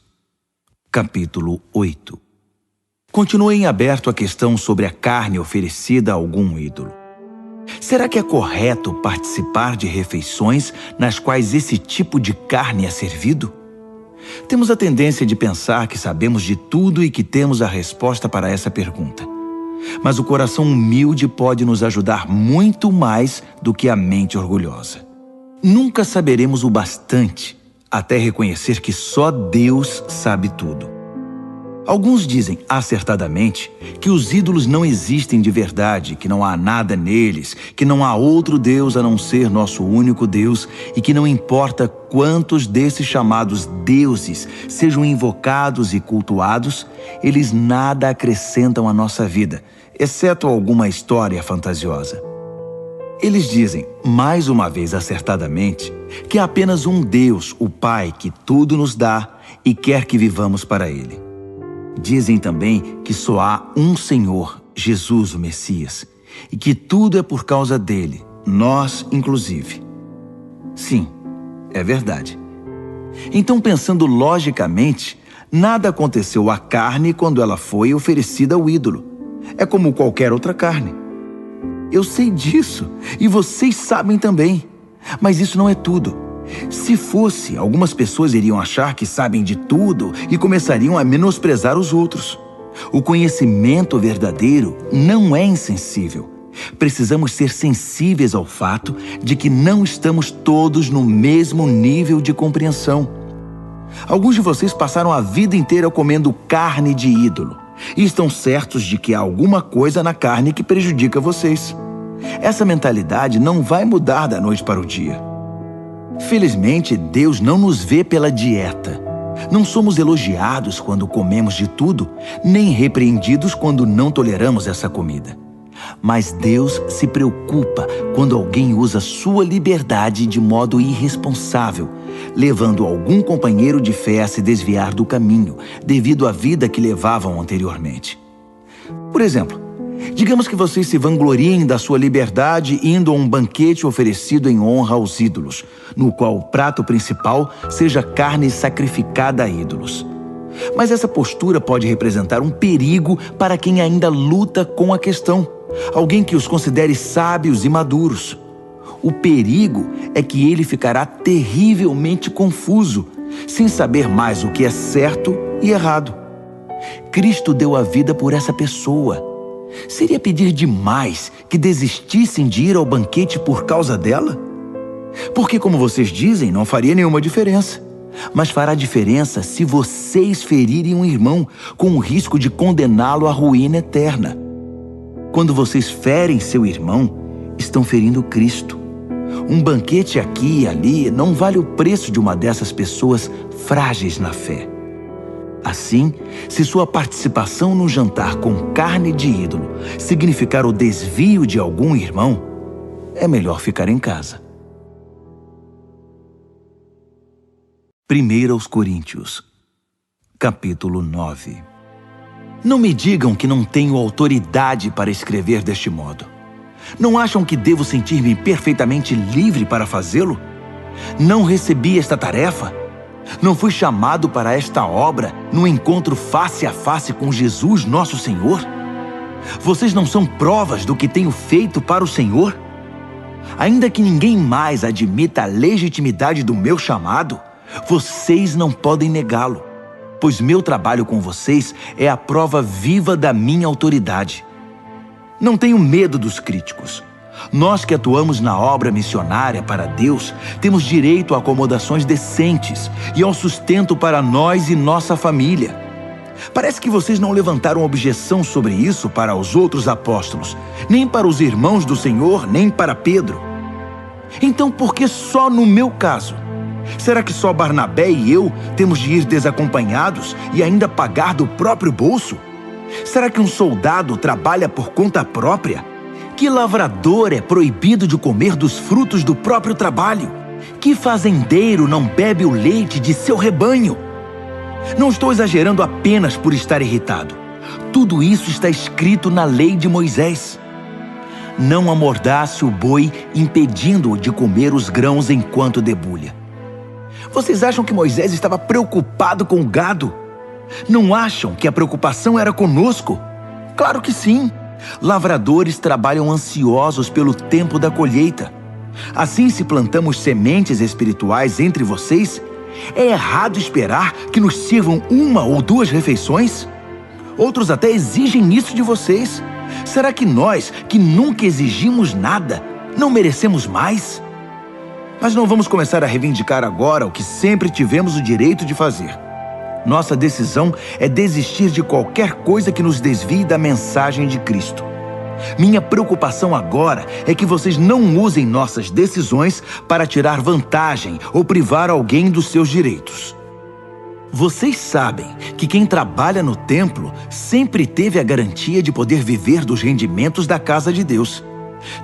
capítulo 8. Continue em aberto a questão sobre a carne oferecida a algum ídolo. Será que é correto participar de refeições nas quais esse tipo de carne é servido? Temos a tendência de pensar que sabemos de tudo e que temos a resposta para essa pergunta. Mas o coração humilde pode nos ajudar muito mais do que a mente orgulhosa. Nunca saberemos o bastante até reconhecer que só Deus sabe tudo. Alguns dizem, acertadamente, que os ídolos não existem de verdade, que não há nada neles, que não há outro Deus a não ser nosso único Deus e que não importa quantos desses chamados deuses sejam invocados e cultuados, eles nada acrescentam à nossa vida, exceto alguma história fantasiosa. Eles dizem, mais uma vez acertadamente, que há apenas um Deus, o Pai, que tudo nos dá e quer que vivamos para Ele. Dizem também que só há um Senhor, Jesus, o Messias, e que tudo é por causa dele, nós inclusive. Sim, é verdade. Então, pensando logicamente, nada aconteceu à carne quando ela foi oferecida ao ídolo. É como qualquer outra carne. Eu sei disso, e vocês sabem também. Mas isso não é tudo. Se fosse, algumas pessoas iriam achar que sabem de tudo e começariam a menosprezar os outros. O conhecimento verdadeiro não é insensível. Precisamos ser sensíveis ao fato de que não estamos todos no mesmo nível de compreensão. Alguns de vocês passaram a vida inteira comendo carne de ídolo e estão certos de que há alguma coisa na carne que prejudica vocês. Essa mentalidade não vai mudar da noite para o dia. Felizmente, Deus não nos vê pela dieta. Não somos elogiados quando comemos de tudo, nem repreendidos quando não toleramos essa comida. Mas Deus se preocupa quando alguém usa sua liberdade de modo irresponsável, levando algum companheiro de fé a se desviar do caminho, devido à vida que levavam anteriormente. Por exemplo, digamos que vocês se vangloriem da sua liberdade indo a um banquete oferecido em honra aos ídolos, no qual o prato principal seja carne sacrificada a ídolos. Mas essa postura pode representar um perigo para quem ainda luta com a questão, alguém que os considere sábios e maduros. O perigo é que ele ficará terrivelmente confuso, sem saber mais o que é certo e errado. Cristo deu a vida por essa pessoa. Seria pedir demais que desistissem de ir ao banquete por causa dela? Porque, como vocês dizem, não faria nenhuma diferença. Mas fará diferença se vocês ferirem um irmão, com o risco de condená-lo à ruína eterna. Quando vocês ferem seu irmão, estão ferindo Cristo. Um banquete aqui e ali não vale o preço de uma dessas pessoas frágeis na fé. Assim, se sua participação no jantar com carne de ídolo significar o desvio de algum irmão, é melhor ficar em casa. 1 Coríntios, capítulo 9. Não me digam que não tenho autoridade para escrever deste modo. Não acham que devo sentir-me perfeitamente livre para fazê-lo? Não recebi esta tarefa? Não fui chamado para esta obra no encontro face a face com Jesus, nosso Senhor? Vocês não são provas do que tenho feito para o Senhor? Ainda que ninguém mais admita a legitimidade do meu chamado, vocês não podem negá-lo, pois meu trabalho com vocês é a prova viva da minha autoridade. Não tenho medo dos críticos. Nós que atuamos na obra missionária para Deus, temos direito a acomodações decentes e ao sustento para nós e nossa família. Parece que vocês não levantaram objeção sobre isso para os outros apóstolos, nem para os irmãos do Senhor, nem para Pedro. Então, por que só no meu caso? Será que só Barnabé e eu temos de ir desacompanhados e ainda pagar do próprio bolso? Será que um soldado trabalha por conta própria? Que lavrador é proibido de comer dos frutos do próprio trabalho? Que fazendeiro não bebe o leite de seu rebanho? Não estou exagerando apenas por estar irritado. Tudo isso está escrito na lei de Moisés. Não amordace o boi, impedindo-o de comer os grãos enquanto debulha. Vocês acham que Moisés estava preocupado com o gado? Não acham que a preocupação era conosco? Claro que sim. Lavradores trabalham ansiosos pelo tempo da colheita. Assim, se plantamos sementes espirituais entre vocês, é errado esperar que nos sirvam 1 ou 2 refeições? Outros até exigem isso de vocês. Será que nós, que nunca exigimos nada, não merecemos mais? Mas não vamos começar a reivindicar agora o que sempre tivemos o direito de fazer. Nossa decisão é desistir de qualquer coisa que nos desvie da mensagem de Cristo. Minha preocupação agora é que vocês não usem nossas decisões para tirar vantagem ou privar alguém dos seus direitos. Vocês sabem que quem trabalha no templo sempre teve a garantia de poder viver dos rendimentos da casa de Deus.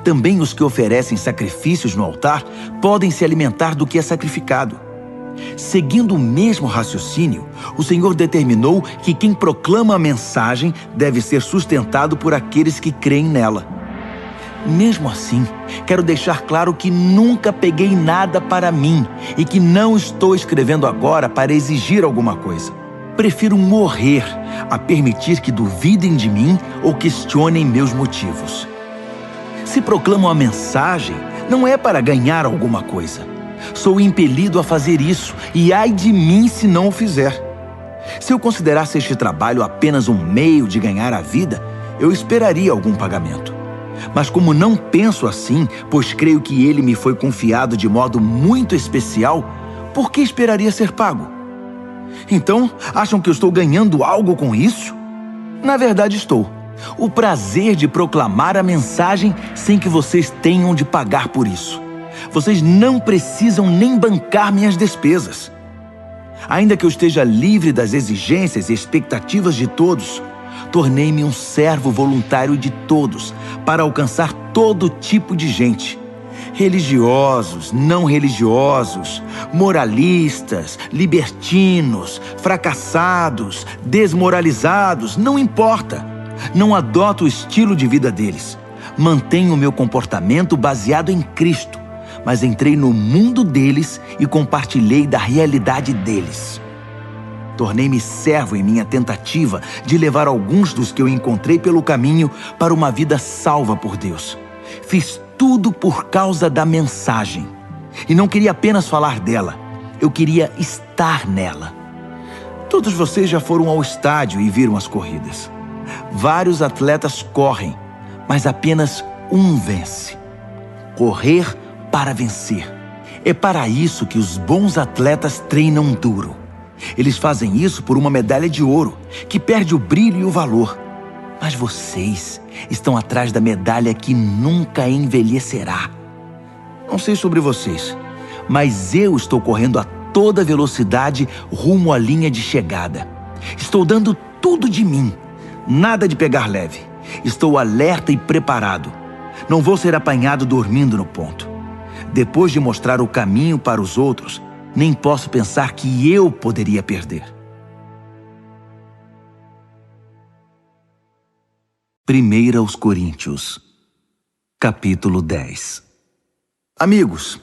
Também os que oferecem sacrifícios no altar podem se alimentar do que é sacrificado. Seguindo o mesmo raciocínio, o Senhor determinou que quem proclama a mensagem deve ser sustentado por aqueles que creem nela. Mesmo assim, quero deixar claro que nunca peguei nada para mim e que não estou escrevendo agora para exigir alguma coisa. Prefiro morrer a permitir que duvidem de mim ou questionem meus motivos. Se proclamo a mensagem, não é para ganhar alguma coisa. Sou impelido a fazer isso, e ai de mim se não o fizer. Se eu considerasse este trabalho apenas um meio de ganhar a vida, eu esperaria algum pagamento. Mas como não penso assim, pois creio que ele me foi confiado de modo muito especial, por que esperaria ser pago? Então, acham que eu estou ganhando algo com isso? Na verdade, estou. O prazer de proclamar a mensagem sem que vocês tenham de pagar por isso. Vocês não precisam nem bancar minhas despesas. Ainda que eu esteja livre das exigências e expectativas de todos, tornei-me um servo voluntário de todos para alcançar todo tipo de gente. Religiosos, não religiosos, moralistas, libertinos, fracassados, desmoralizados, não importa. Não adoto o estilo de vida deles. Mantenho o meu comportamento baseado em Cristo. Mas entrei no mundo deles e compartilhei da realidade deles. Tornei-me servo em minha tentativa de levar alguns dos que eu encontrei pelo caminho para uma vida salva por Deus. Fiz tudo por causa da mensagem. E não queria apenas falar dela, eu queria estar nela. Todos vocês já foram ao estádio e viram as corridas. Vários atletas correm, mas apenas um vence. Correr para vencer. É para isso que os bons atletas treinam duro. Eles fazem isso por uma medalha de ouro, que perde o brilho e o valor. Mas vocês estão atrás da medalha que nunca envelhecerá. Não sei sobre vocês, mas eu estou correndo a toda velocidade rumo à linha de chegada. Estou dando tudo de mim. Nada de pegar leve. Estou alerta e preparado. Não vou ser apanhado dormindo no ponto. Depois de mostrar o caminho para os outros, nem posso pensar que eu poderia perder. 1 Coríntios, capítulo 10. Amigos,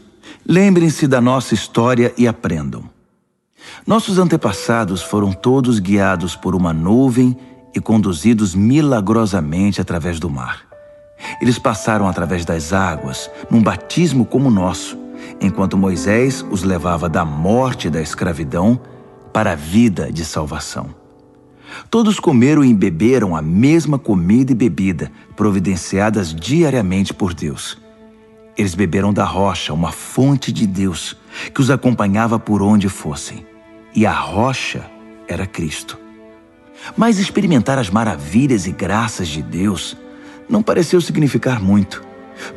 lembrem-se da nossa história e aprendam. Nossos antepassados foram todos guiados por uma nuvem e conduzidos milagrosamente através do mar. Eles passaram através das águas, num batismo como o nosso, enquanto Moisés os levava da morte e da escravidão para a vida de salvação. Todos comeram e beberam a mesma comida e bebida, providenciadas diariamente por Deus. Eles beberam da rocha, uma fonte de Deus, que os acompanhava por onde fossem. E a rocha era Cristo. Mas experimentar as maravilhas e graças de Deus não pareceu significar muito,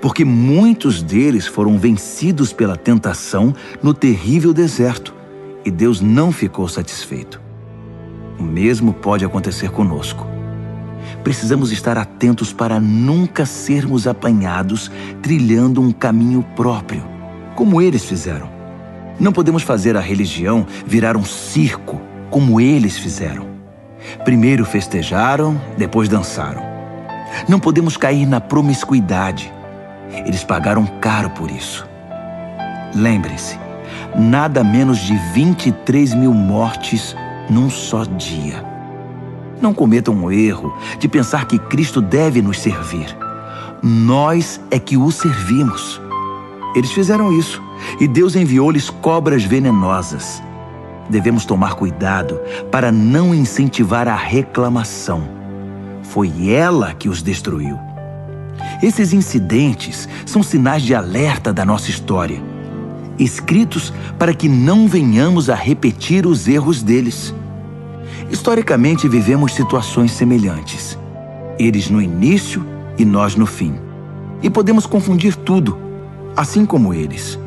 porque muitos deles foram vencidos pela tentação no terrível deserto, e Deus não ficou satisfeito. O mesmo pode acontecer conosco. Precisamos estar atentos para nunca sermos apanhados trilhando um caminho próprio, como eles fizeram. Não podemos fazer a religião virar um circo, como eles fizeram. Primeiro festejaram, depois dançaram. Não podemos cair na promiscuidade. Eles pagaram caro por isso. Lembrem-se, nada menos de 23 mil mortes num só dia. Não cometam o erro de pensar que Cristo deve nos servir. Nós é que o servimos. Eles fizeram isso e Deus enviou-lhes cobras venenosas. Devemos tomar cuidado para não incentivar a reclamação. Foi ela que os destruiu. Esses incidentes são sinais de alerta da nossa história, escritos para que não venhamos a repetir os erros deles. Historicamente, vivemos situações semelhantes. Eles no início e nós no fim. E podemos confundir tudo, assim como eles.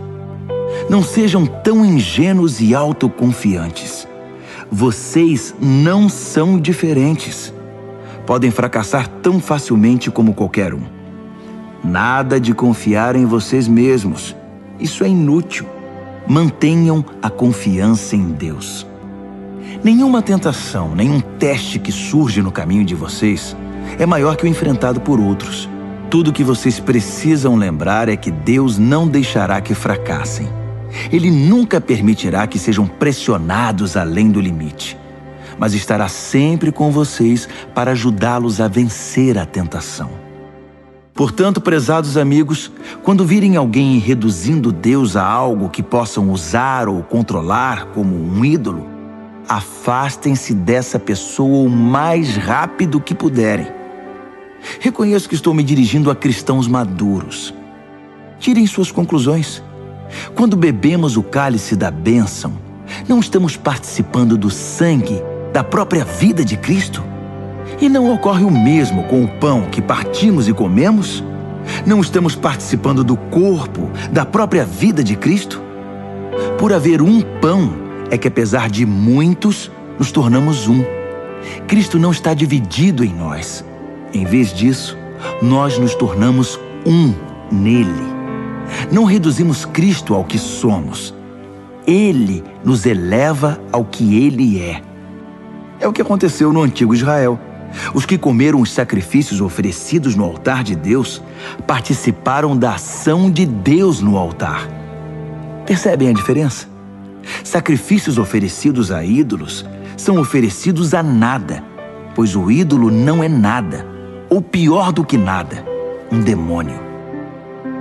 Não sejam tão ingênuos e autoconfiantes. Vocês não são diferentes. Podem fracassar tão facilmente como qualquer um. Nada de confiar em vocês mesmos. Isso é inútil. Mantenham a confiança em Deus. Nenhuma tentação, nenhum teste que surge no caminho de vocês é maior que o enfrentado por outros. Tudo o que vocês precisam lembrar é que Deus não deixará que fracassem. Ele nunca permitirá que sejam pressionados além do limite, mas estará sempre com vocês para ajudá-los a vencer a tentação. Portanto, prezados amigos, quando virem alguém reduzindo Deus a algo que possam usar ou controlar como um ídolo, afastem-se dessa pessoa o mais rápido que puderem. Reconheço que estou me dirigindo a cristãos maduros. Tirem suas conclusões. Quando bebemos o cálice da bênção, não estamos participando do sangue da própria vida de Cristo? E não ocorre o mesmo com o pão que partimos e comemos? Não estamos participando do corpo da própria vida de Cristo? Por haver um pão, é que apesar de muitos, nos tornamos um. Cristo não está dividido em nós. Em vez disso, nós nos tornamos um nele. Não reduzimos Cristo ao que somos. Ele nos eleva ao que Ele é. É o que aconteceu no antigo Israel. Os que comeram os sacrifícios oferecidos no altar de Deus participaram da ação de Deus no altar. Percebem a diferença? Sacrifícios oferecidos a ídolos são oferecidos a nada, pois o ídolo não é nada, ou pior do que nada, um demônio.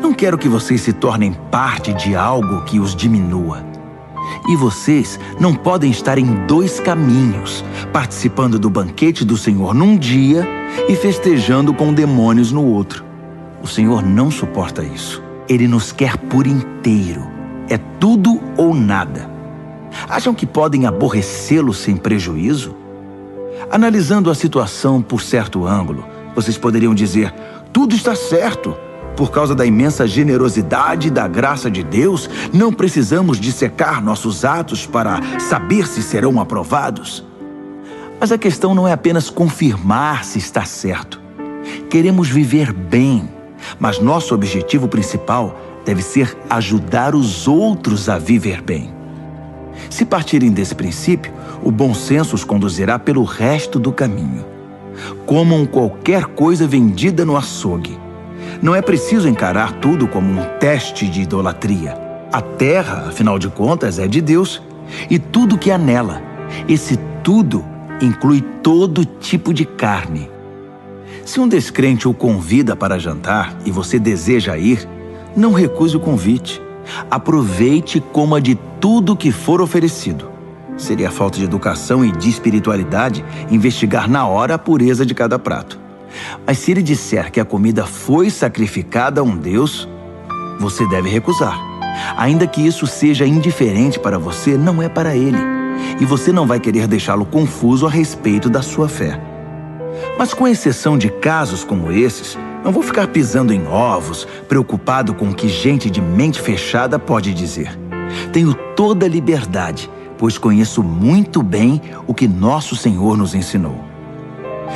Não quero que vocês se tornem parte de algo que os diminua. E vocês não podem estar em dois caminhos, participando do banquete do Senhor num dia e festejando com demônios no outro. O Senhor não suporta isso. Ele nos quer por inteiro. É tudo ou nada. Acham que podem aborrecê-lo sem prejuízo? Analisando a situação por certo ângulo, vocês poderiam dizer: tudo está certo. Por causa da imensa generosidade e da graça de Deus, não precisamos dissecar nossos atos para saber se serão aprovados. Mas a questão não é apenas confirmar se está certo. Queremos viver bem, mas nosso objetivo principal deve ser ajudar os outros a viver bem. Se partirem desse princípio, o bom senso os conduzirá pelo resto do caminho. Comam qualquer coisa vendida no açougue. Não é preciso encarar tudo como um teste de idolatria. A terra, afinal de contas, é de Deus, e tudo que há nela. Esse tudo inclui todo tipo de carne. Se um descrente o convida para jantar e você deseja ir, não recuse o convite. Aproveite e coma de tudo que for oferecido. Seria falta de educação e de espiritualidade investigar na hora a pureza de cada prato. Mas se ele disser que a comida foi sacrificada a um Deus, você deve recusar. Ainda que isso seja indiferente para você, não é para ele. E você não vai querer deixá-lo confuso a respeito da sua fé. Mas com exceção de casos como esses, não vou ficar pisando em ovos, preocupado com o que gente de mente fechada pode dizer. Tenho toda a liberdade, pois conheço muito bem o que nosso Senhor nos ensinou.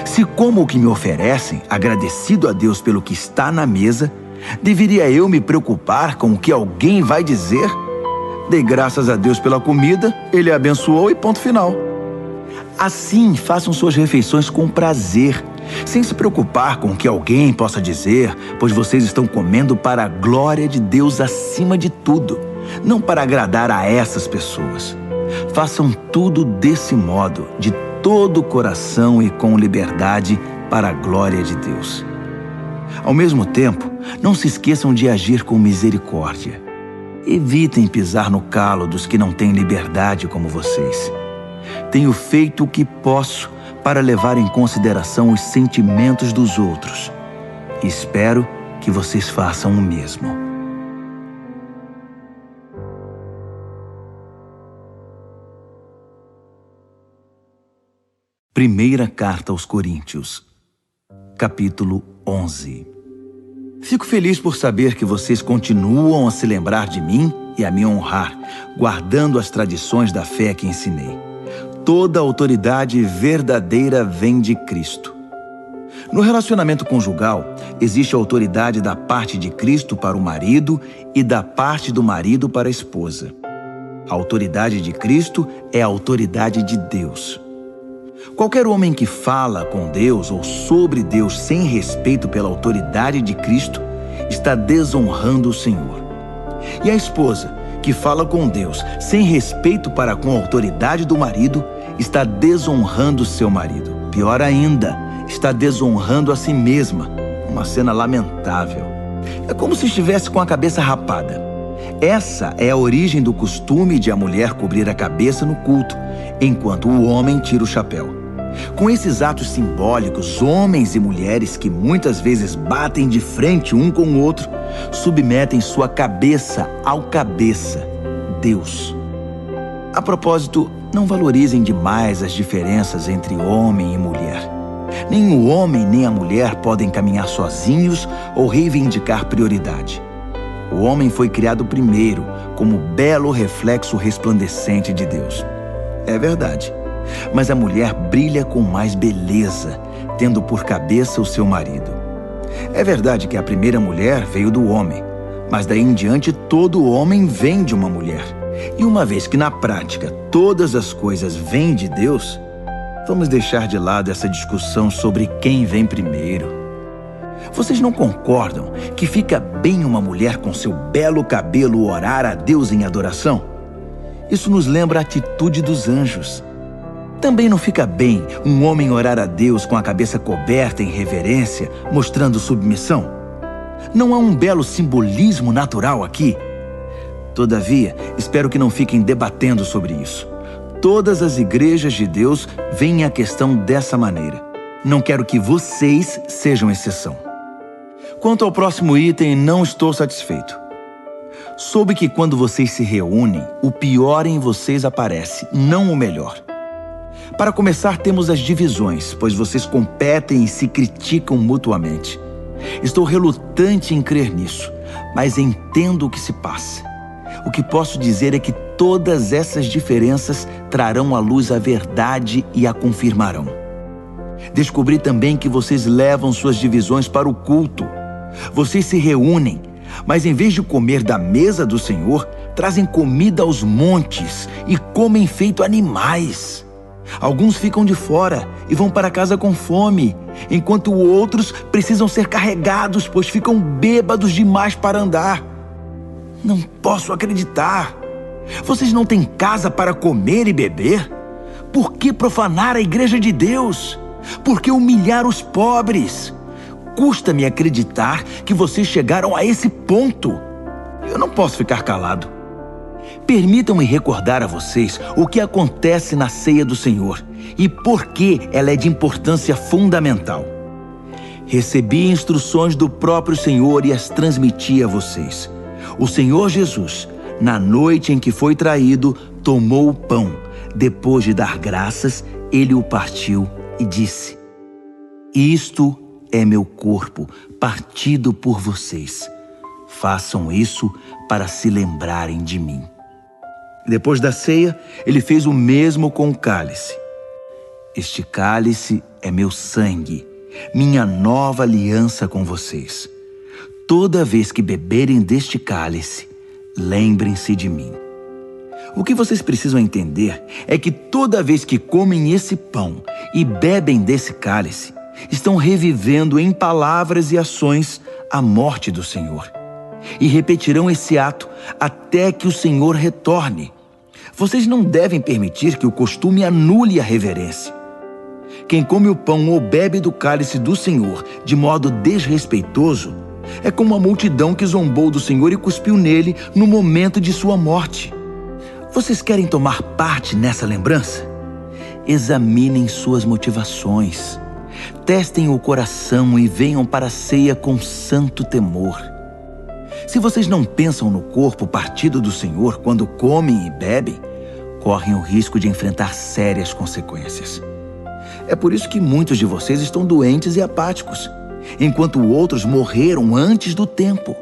Se como o que me oferecem, agradecido a Deus pelo que está na mesa, deveria eu me preocupar com o que alguém vai dizer? Dei graças a Deus pela comida, Ele a abençoou e ponto final. Assim, façam suas refeições com prazer, sem se preocupar com o que alguém possa dizer, pois vocês estão comendo para a glória de Deus acima de tudo, não para agradar a essas pessoas. Façam tudo desse modo, de todo o coração e com liberdade, para a glória de Deus. Ao mesmo tempo, não se esqueçam de agir com misericórdia. Evitem pisar no calo dos que não têm liberdade como vocês. Tenho feito o que posso para levar em consideração os sentimentos dos outros. Espero que vocês façam o mesmo. Primeira Carta aos Coríntios, capítulo 11. Fico feliz por saber que vocês continuam a se lembrar de mim e a me honrar, guardando as tradições da fé que ensinei. Toda autoridade verdadeira vem de Cristo. No relacionamento conjugal, existe a autoridade da parte de Cristo para o marido e da parte do marido para a esposa. A autoridade de Cristo é a autoridade de Deus. Qualquer homem que fala com Deus ou sobre Deus sem respeito pela autoridade de Cristo está desonrando o Senhor. E a esposa que fala com Deus sem respeito para com a autoridade do marido está desonrando seu marido. Pior ainda, está desonrando a si mesma. Uma cena lamentável. É como se estivesse com a cabeça rapada. Essa é a origem do costume de a mulher cobrir a cabeça no culto, enquanto o homem tira o chapéu. Com esses atos simbólicos, homens e mulheres que muitas vezes batem de frente um com o outro, submetem sua cabeça ao cabeça, Deus. A propósito, não valorizem demais as diferenças entre homem e mulher. Nem o homem nem a mulher podem caminhar sozinhos ou reivindicar prioridade. O homem foi criado primeiro, como belo reflexo resplandecente de Deus. É verdade. Mas a mulher brilha com mais beleza, tendo por cabeça o seu marido. É verdade que a primeira mulher veio do homem, mas daí em diante todo homem vem de uma mulher. E uma vez que na prática todas as coisas vêm de Deus, vamos deixar de lado essa discussão sobre quem vem primeiro. Vocês não concordam que fica bem uma mulher com seu belo cabelo orar a Deus em adoração? Isso nos lembra a atitude dos anjos. Também não fica bem um homem orar a Deus com a cabeça coberta em reverência, mostrando submissão? Não há um belo simbolismo natural aqui? Todavia, espero que não fiquem debatendo sobre isso. Todas as igrejas de Deus veem a questão dessa maneira. Não quero que vocês sejam exceção. Quanto ao próximo item, não estou satisfeito. Soube que quando vocês se reúnem, o pior em vocês aparece, não o melhor. Para começar, temos as divisões, pois vocês competem e se criticam mutuamente. Estou relutante em crer nisso, mas entendo o que se passa. O que posso dizer é que todas essas diferenças trarão à luz a verdade e a confirmarão. Descobri também que vocês levam suas divisões para o culto. Vocês se reúnem, mas em vez de comer da mesa do Senhor, trazem comida aos montes e comem feito animais. Alguns ficam de fora e vão para casa com fome, enquanto outros precisam ser carregados, pois ficam bêbados demais para andar. Não posso acreditar. Vocês não têm casa para comer e beber? Por que profanar a igreja de Deus? Por que humilhar os pobres? Custa-me acreditar que vocês chegaram a esse ponto. Eu não posso ficar calado. Permitam-me recordar a vocês o que acontece na ceia do Senhor e por que ela é de importância fundamental. Recebi instruções do próprio Senhor e as transmiti a vocês. O Senhor Jesus, na noite em que foi traído, tomou o pão. Depois de dar graças, ele o partiu e disse: "Isto é meu corpo, partido por vocês. Façam isso para se lembrarem de mim." Depois da ceia, ele fez o mesmo com o cálice. "Este cálice é meu sangue, minha nova aliança com vocês. Toda vez que beberem deste cálice, lembrem-se de mim." O que vocês precisam entender é que toda vez que comem esse pão e bebem desse cálice, estão revivendo em palavras e ações a morte do Senhor. E repetirão esse ato até que o Senhor retorne. Vocês não devem permitir que o costume anule a reverência. Quem come o pão ou bebe do cálice do Senhor de modo desrespeitoso é como a multidão que zombou do Senhor e cuspiu nele no momento de sua morte. Vocês querem tomar parte nessa lembrança? Examinem suas motivações. Testem o coração e venham para a ceia com santo temor. Se vocês não pensam no corpo partido do Senhor quando comem e bebem, correm o risco de enfrentar sérias consequências. É por isso que muitos de vocês estão doentes e apáticos, enquanto outros morreram antes do tempo.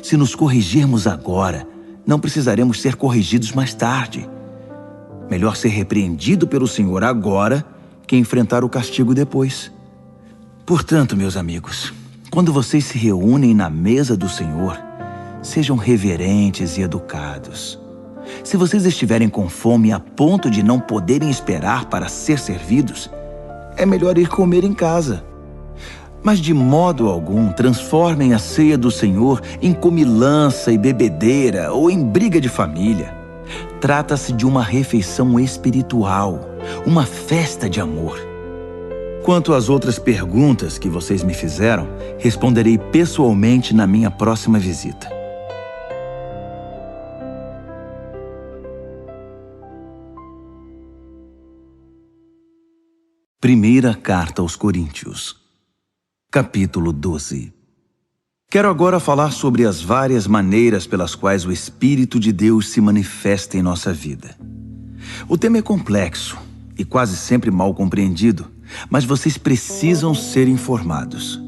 Se nos corrigirmos agora, não precisaremos ser corrigidos mais tarde. Melhor ser repreendido pelo Senhor agora que enfrentar o castigo depois. Portanto, meus amigos, quando vocês se reúnem na mesa do Senhor, sejam reverentes e educados. Se vocês estiverem com fome a ponto de não poderem esperar para ser servidos, é melhor ir comer em casa. Mas de modo algum transformem a ceia do Senhor em comilança e bebedeira ou em briga de família. Trata-se de uma refeição espiritual, uma festa de amor. Quanto às outras perguntas que vocês me fizeram, responderei pessoalmente na minha próxima visita. Primeira Carta aos Coríntios, capítulo 12. Quero agora falar sobre as várias maneiras pelas quais o Espírito de Deus se manifesta em nossa vida. O tema é complexo e quase sempre mal compreendido, mas vocês precisam ser informados.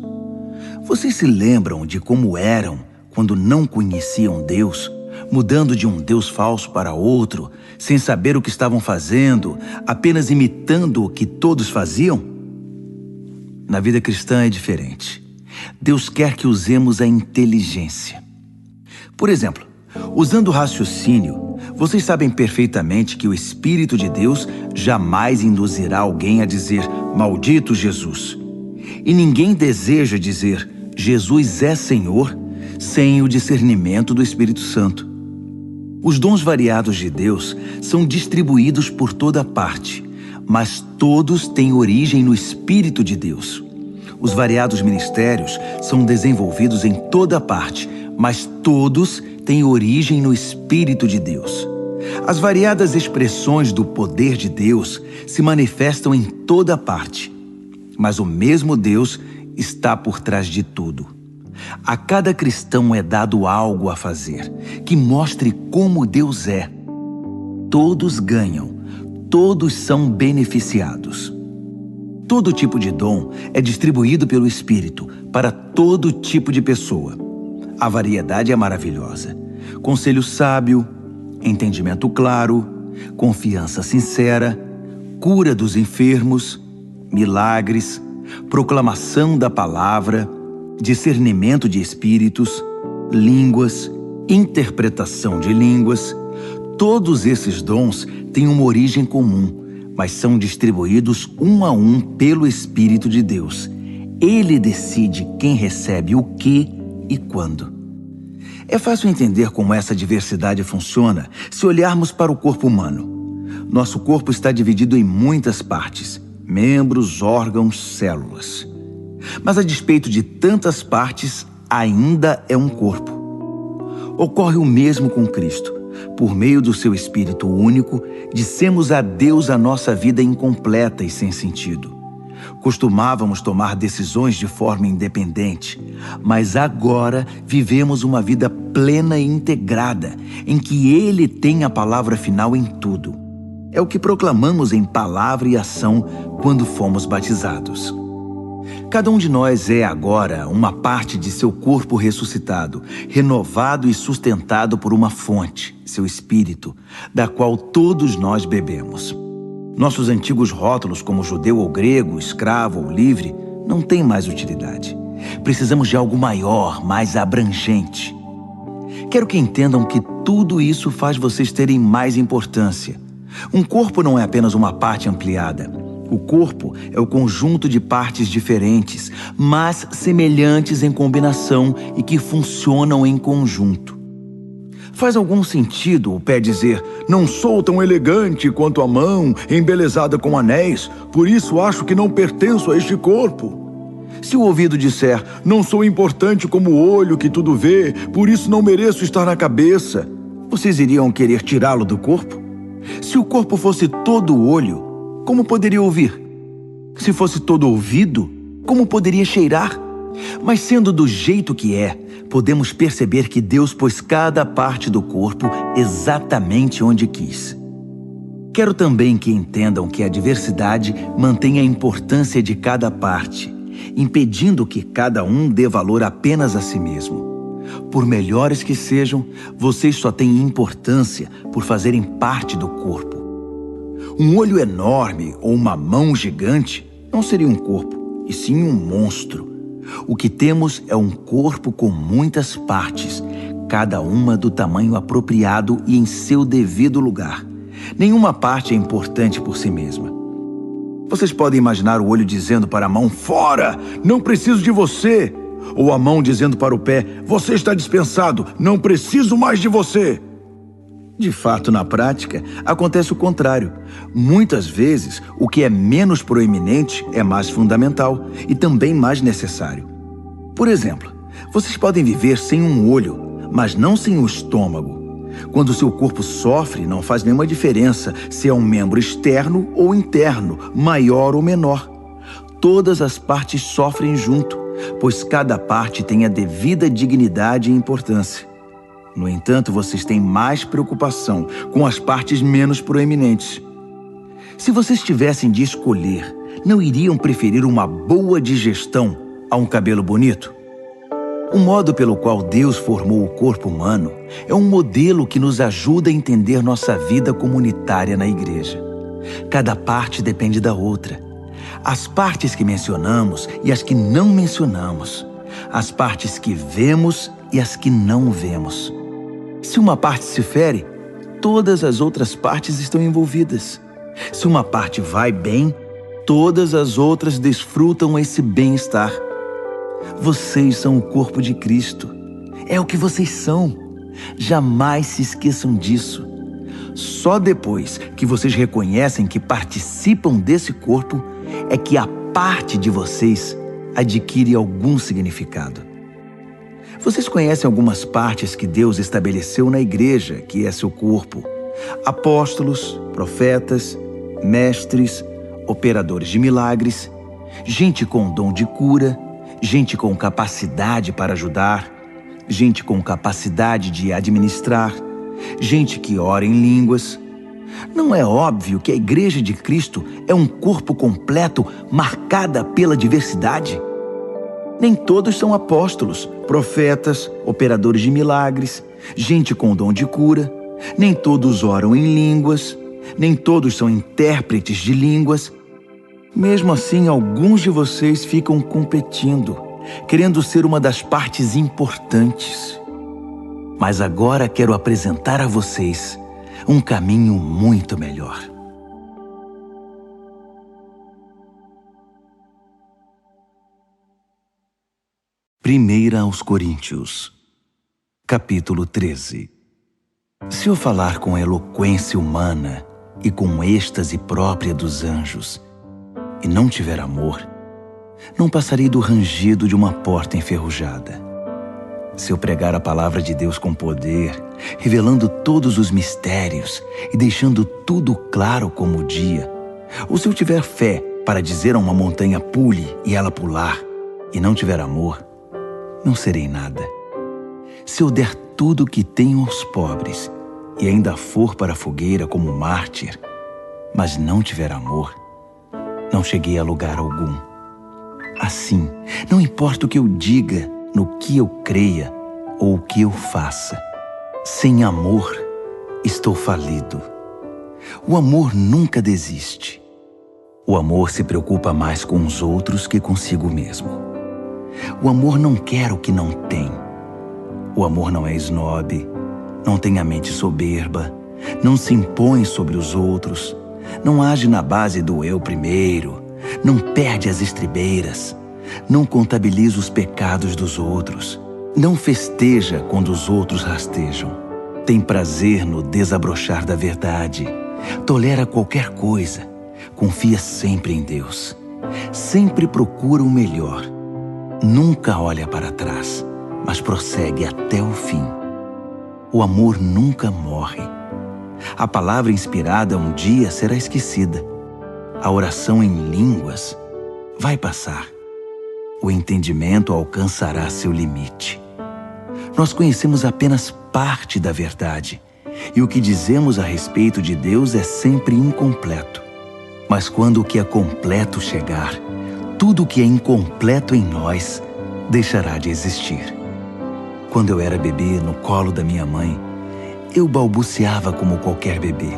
Vocês se lembram de como eram quando não conheciam Deus, mudando de um Deus falso para outro, sem saber o que estavam fazendo, apenas imitando o que todos faziam? Na vida cristã é diferente. Deus quer que usemos a inteligência. Por exemplo, usando o raciocínio, vocês sabem perfeitamente que o Espírito de Deus jamais induzirá alguém a dizer "Maldito Jesus". E ninguém deseja dizer "Jesus é Senhor" sem o discernimento do Espírito Santo. Os dons variados de Deus são distribuídos por toda parte, mas todos têm origem no Espírito de Deus. Os variados ministérios são desenvolvidos em toda parte, mas todos têm origem no Espírito de Deus. As variadas expressões do poder de Deus se manifestam em toda parte, mas o mesmo Deus está por trás de tudo. A cada cristão é dado algo a fazer, que mostre como Deus é. Todos ganham, todos são beneficiados. Todo tipo de dom é distribuído pelo Espírito para todo tipo de pessoa. A variedade é maravilhosa. Conselho sábio, entendimento claro, confiança sincera, cura dos enfermos, milagres, proclamação da palavra, discernimento de espíritos, línguas, interpretação de línguas. Todos esses dons têm uma origem comum, mas são distribuídos um a um pelo Espírito de Deus. Ele decide quem recebe o que e quando. É fácil entender como essa diversidade funciona se olharmos para o corpo humano. Nosso corpo está dividido em muitas partes, membros, órgãos, células. Mas a despeito de tantas partes, ainda é um corpo. Ocorre o mesmo com Cristo. Por meio do seu Espírito único, dissemos a Deus a nossa vida incompleta e sem sentido. Costumávamos tomar decisões de forma independente, mas agora vivemos uma vida plena e integrada, em que Ele tem a palavra final em tudo. É o que proclamamos em palavra e ação quando fomos batizados. Cada um de nós é agora uma parte de seu corpo ressuscitado, renovado e sustentado por uma fonte, seu Espírito, da qual todos nós bebemos. Nossos antigos rótulos como judeu ou grego, escravo ou livre, não têm mais utilidade. Precisamos de algo maior, mais abrangente. Quero que entendam que tudo isso faz vocês terem mais importância. Um corpo não é apenas uma parte ampliada. O corpo é o conjunto de partes diferentes, mas semelhantes em combinação e que funcionam em conjunto. Faz algum sentido o pé dizer: não sou tão elegante quanto a mão, embelezada com anéis, por isso acho que não pertenço a este corpo? Se o ouvido disser: não sou importante como o olho que tudo vê, por isso não mereço estar na cabeça, vocês iriam querer tirá-lo do corpo? Se o corpo fosse todo olho, como poderia ouvir? Se fosse todo ouvido, como poderia cheirar? Mas sendo do jeito que é, podemos perceber que Deus pôs cada parte do corpo exatamente onde quis. Quero também que entendam que a diversidade mantém a importância de cada parte, impedindo que cada um dê valor apenas a si mesmo. Por melhores que sejam, vocês só têm importância por fazerem parte do corpo. Um olho enorme ou uma mão gigante não seria um corpo, e sim um monstro. O que temos é um corpo com muitas partes, cada uma do tamanho apropriado e em seu devido lugar. Nenhuma parte é importante por si mesma. Vocês podem imaginar o olho dizendo para a mão: fora, não preciso de você. Ou a mão dizendo para o pé: você está dispensado, não preciso mais de você. De fato, na prática, acontece o contrário. Muitas vezes, o que é menos proeminente é mais fundamental e também mais necessário. Por exemplo, vocês podem viver sem um olho, mas não sem o estômago. Quando seu corpo sofre, não faz nenhuma diferença se é um membro externo ou interno, maior ou menor. Todas as partes sofrem junto, pois cada parte tem a devida dignidade e importância. No entanto, vocês têm mais preocupação com as partes menos proeminentes. Se vocês tivessem de escolher, não iriam preferir uma boa digestão a um cabelo bonito? O modo pelo qual Deus formou o corpo humano é um modelo que nos ajuda a entender nossa vida comunitária na igreja. Cada parte depende da outra. As partes que mencionamos e as que não mencionamos. As partes que vemos e as que não vemos. Se uma parte se fere, todas as outras partes estão envolvidas. Se uma parte vai bem, todas as outras desfrutam esse bem-estar. Vocês são o corpo de Cristo. É o que vocês são. Jamais se esqueçam disso. Só depois que vocês reconhecem que participam desse corpo, é que a parte de vocês adquire algum significado. Vocês conhecem algumas partes que Deus estabeleceu na igreja, que é seu corpo: apóstolos, profetas, mestres, operadores de milagres, gente com dom de cura, gente com capacidade para ajudar, gente com capacidade de administrar, gente que ora em línguas. Não é óbvio que a Igreja de Cristo é um corpo completo marcada pela diversidade? Nem todos são apóstolos, profetas, operadores de milagres, gente com dom de cura. Nem todos oram em línguas. Nem todos são intérpretes de línguas. Mesmo assim, alguns de vocês ficam competindo, querendo ser uma das partes importantes. Mas agora quero apresentar a vocês um caminho muito melhor. 1 aos Coríntios, capítulo 13. Se eu falar com eloquência humana e com êxtase própria dos anjos, e não tiver amor, não passarei do rangido de uma porta enferrujada. Se eu pregar a palavra de Deus com poder, revelando todos os mistérios e deixando tudo claro como o dia, ou se eu tiver fé para dizer a uma montanha pule e ela pular, e não tiver amor, não serei nada. Se eu der tudo o que tenho aos pobres e ainda for para a fogueira como mártir, mas não tiver amor, não cheguei a lugar algum. Assim, não importa o que eu diga, no que eu creia ou o que eu faça, sem amor, estou falido. O amor nunca desiste. O amor se preocupa mais com os outros que consigo mesmo. O amor não quer o que não tem. O amor não é esnobe, não tem a mente soberba, não se impõe sobre os outros, não age na base do eu primeiro, não perde as estribeiras, não contabiliza os pecados dos outros, não festeja quando os outros rastejam. Tem prazer no desabrochar da verdade. Tolera qualquer coisa. Confia sempre em Deus. Sempre procura o melhor. Nunca olha para trás, mas prossegue até o fim. O amor nunca morre. A palavra inspirada um dia será esquecida. A oração em línguas vai passar. O entendimento alcançará seu limite. Nós conhecemos apenas parte da verdade, e o que dizemos a respeito de Deus é sempre incompleto. Mas quando o que é completo chegar, tudo o que é incompleto em nós deixará de existir. Quando eu era bebê no colo da minha mãe, eu balbuciava como qualquer bebê.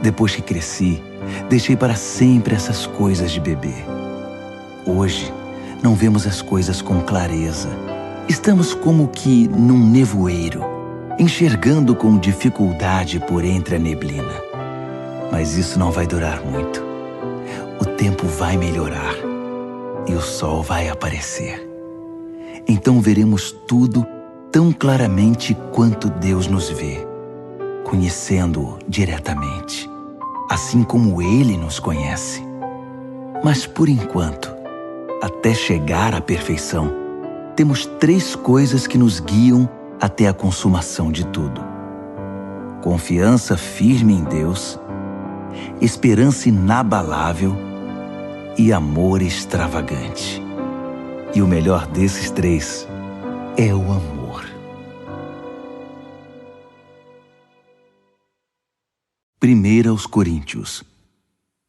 Depois que cresci, deixei para sempre essas coisas de bebê. Hoje, não vemos as coisas com clareza. Estamos como que num nevoeiro, enxergando com dificuldade por entre a neblina. Mas isso não vai durar muito. O tempo vai melhorar e o sol vai aparecer. Então veremos tudo tão claramente quanto Deus nos vê, conhecendo-o diretamente, assim como Ele nos conhece. Mas por enquanto, até chegar à perfeição, temos 3 coisas que nos guiam até a consumação de tudo: confiança firme em Deus, esperança inabalável e amor extravagante. E o melhor desses 3 é o amor. 1 Coríntios,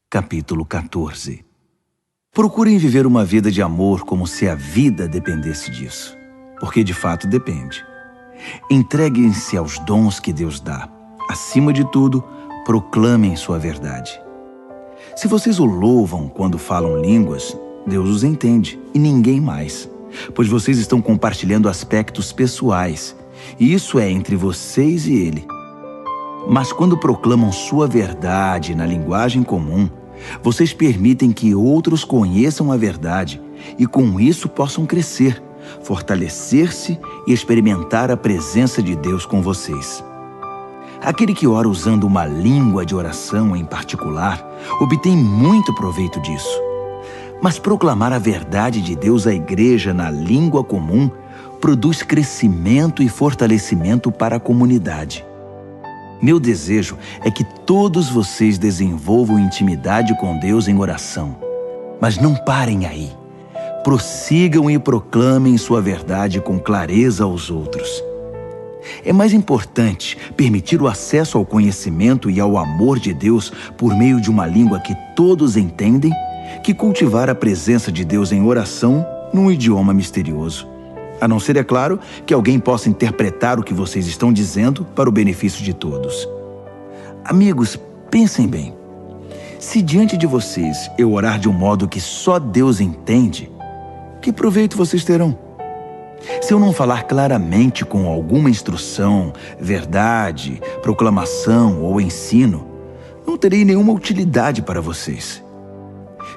capítulo 14. Procurem viver uma vida de amor como se a vida dependesse disso, porque de fato depende. Entreguem-se aos dons que Deus dá. Acima de tudo, proclamem sua verdade. Se vocês o louvam quando falam línguas, Deus os entende e ninguém mais, pois vocês estão compartilhando aspectos pessoais, e isso é entre vocês e Ele. Mas quando proclamam sua verdade na linguagem comum, vocês permitem que outros conheçam a verdade e com isso possam crescer, fortalecer-se e experimentar a presença de Deus com vocês. Aquele que ora usando uma língua de oração em particular obtém muito proveito disso. Mas proclamar a verdade de Deus à igreja na língua comum produz crescimento e fortalecimento para a comunidade. Meu desejo é que todos vocês desenvolvam intimidade com Deus em oração. Mas não parem aí. Prossigam e proclamem sua verdade com clareza aos outros. É mais importante permitir o acesso ao conhecimento e ao amor de Deus por meio de uma língua que todos entendem que cultivar a presença de Deus em oração num idioma misterioso. A não ser, é claro, que alguém possa interpretar o que vocês estão dizendo para o benefício de todos. Amigos, pensem bem. Se diante de vocês eu orar de um modo que só Deus entende, que proveito vocês terão? Se eu não falar claramente com alguma instrução, verdade, proclamação ou ensino, não terei nenhuma utilidade para vocês.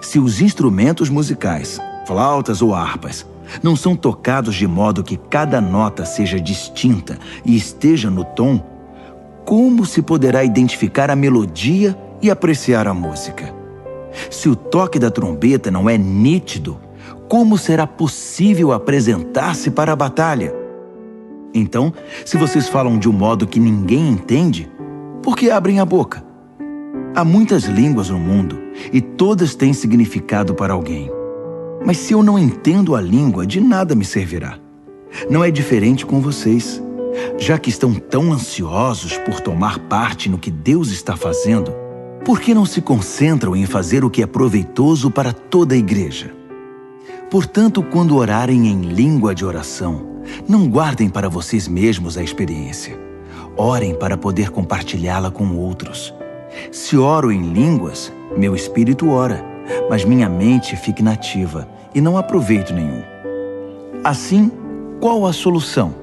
Se os instrumentos musicais, flautas ou harpas, não são tocados de modo que cada nota seja distinta e esteja no tom, como se poderá identificar a melodia e apreciar a música? Se o toque da trombeta não é nítido, como será possível apresentar-se para a batalha? Então, se vocês falam de um modo que ninguém entende, por que abrem a boca? Há muitas línguas no mundo e todas têm significado para alguém. Mas se eu não entendo a língua, de nada me servirá. Não é diferente com vocês. Já que estão tão ansiosos por tomar parte no que Deus está fazendo, por que não se concentram em fazer o que é proveitoso para toda a igreja? Portanto, quando orarem em língua de oração, não guardem para vocês mesmos a experiência. Orem para poder compartilhá-la com outros. Se oro em línguas, meu espírito ora, mas minha mente fica inativa e não há proveito nenhum. Assim, qual a solução?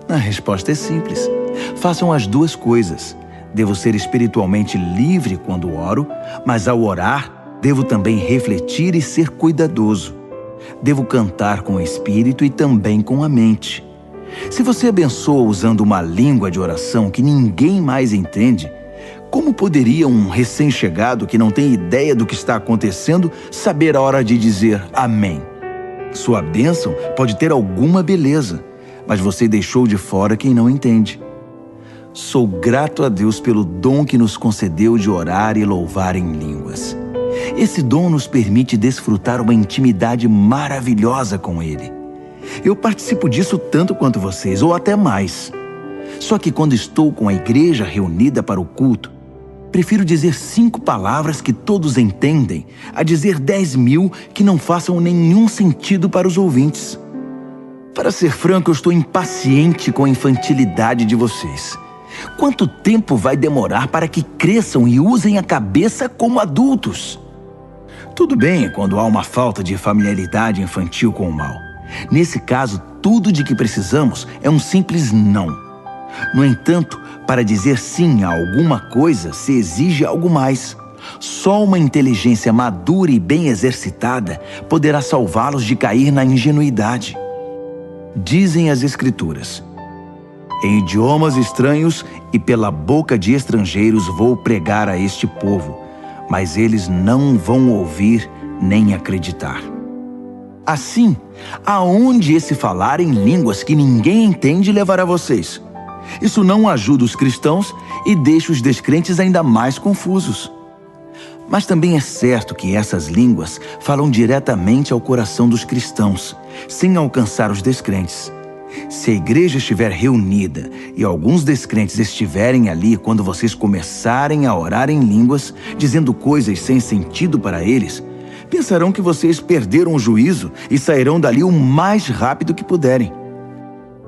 A resposta é simples. Façam as 2 coisas. Devo ser espiritualmente livre quando oro, mas ao orar, devo também refletir e ser cuidadoso. Devo cantar com o espírito e também com a mente. Se você abençoa usando uma língua de oração que ninguém mais entende, como poderia um recém-chegado que não tem ideia do que está acontecendo saber a hora de dizer amém? Sua bênção pode ter alguma beleza, mas você deixou de fora quem não entende. Sou grato a Deus pelo dom que nos concedeu de orar e louvar em línguas. Esse dom nos permite desfrutar uma intimidade maravilhosa com Ele. Eu participo disso tanto quanto vocês, ou até mais. Só que quando estou com a igreja reunida para o culto, prefiro dizer 5 palavras que todos entendem a dizer 10.000 que não façam nenhum sentido para os ouvintes. Para ser franco, eu estou impaciente com a infantilidade de vocês. Quanto tempo vai demorar para que cresçam e usem a cabeça como adultos? Tudo bem quando há uma falta de familiaridade infantil com o mal. Nesse caso, tudo de que precisamos é um simples não. No entanto, para dizer sim a alguma coisa, se exige algo mais. Só uma inteligência madura e bem exercitada poderá salvá-los de cair na ingenuidade. Dizem as Escrituras: em idiomas estranhos e pela boca de estrangeiros vou pregar a este povo, mas eles não vão ouvir nem acreditar. Assim, aonde esse falar em línguas que ninguém entende levará vocês? Isso não ajuda os cristãos e deixa os descrentes ainda mais confusos. Mas também é certo que essas línguas falam diretamente ao coração dos cristãos, sem alcançar os descrentes. Se a igreja estiver reunida e alguns descrentes estiverem ali quando vocês começarem a orar em línguas, dizendo coisas sem sentido para eles, pensarão que vocês perderam o juízo e sairão dali o mais rápido que puderem.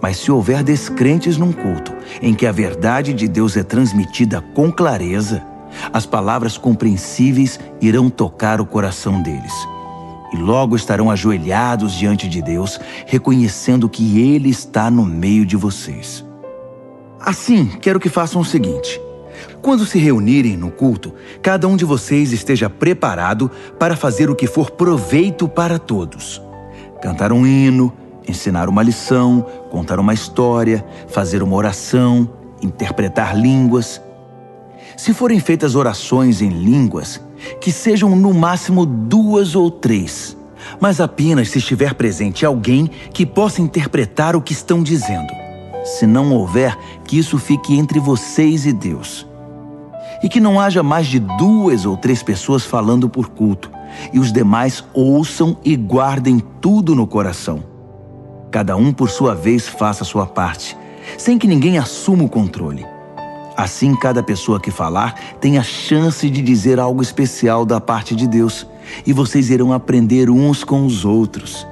Mas se houver descrentes num culto em que a verdade de Deus é transmitida com clareza, as palavras compreensíveis irão tocar o coração deles. E logo estarão ajoelhados diante de Deus, reconhecendo que Ele está no meio de vocês. Assim, quero que façam o seguinte: quando se reunirem no culto, cada um de vocês esteja preparado para fazer o que for proveito para todos. Cantar um hino, ensinar uma lição, contar uma história, fazer uma oração, interpretar línguas. Se forem feitas orações em línguas, que sejam no máximo 2 ou 3, mas apenas se estiver presente alguém que possa interpretar o que estão dizendo. Se não houver, que isso fique entre vocês e Deus. E que não haja mais de 2 ou 3 pessoas falando por culto, e os demais ouçam e guardem tudo no coração. Cada um por sua vez faça a sua parte, sem que ninguém assuma o controle. Assim, cada pessoa que falar tem a chance de dizer algo especial da parte de Deus, e vocês irão aprender uns com os outros.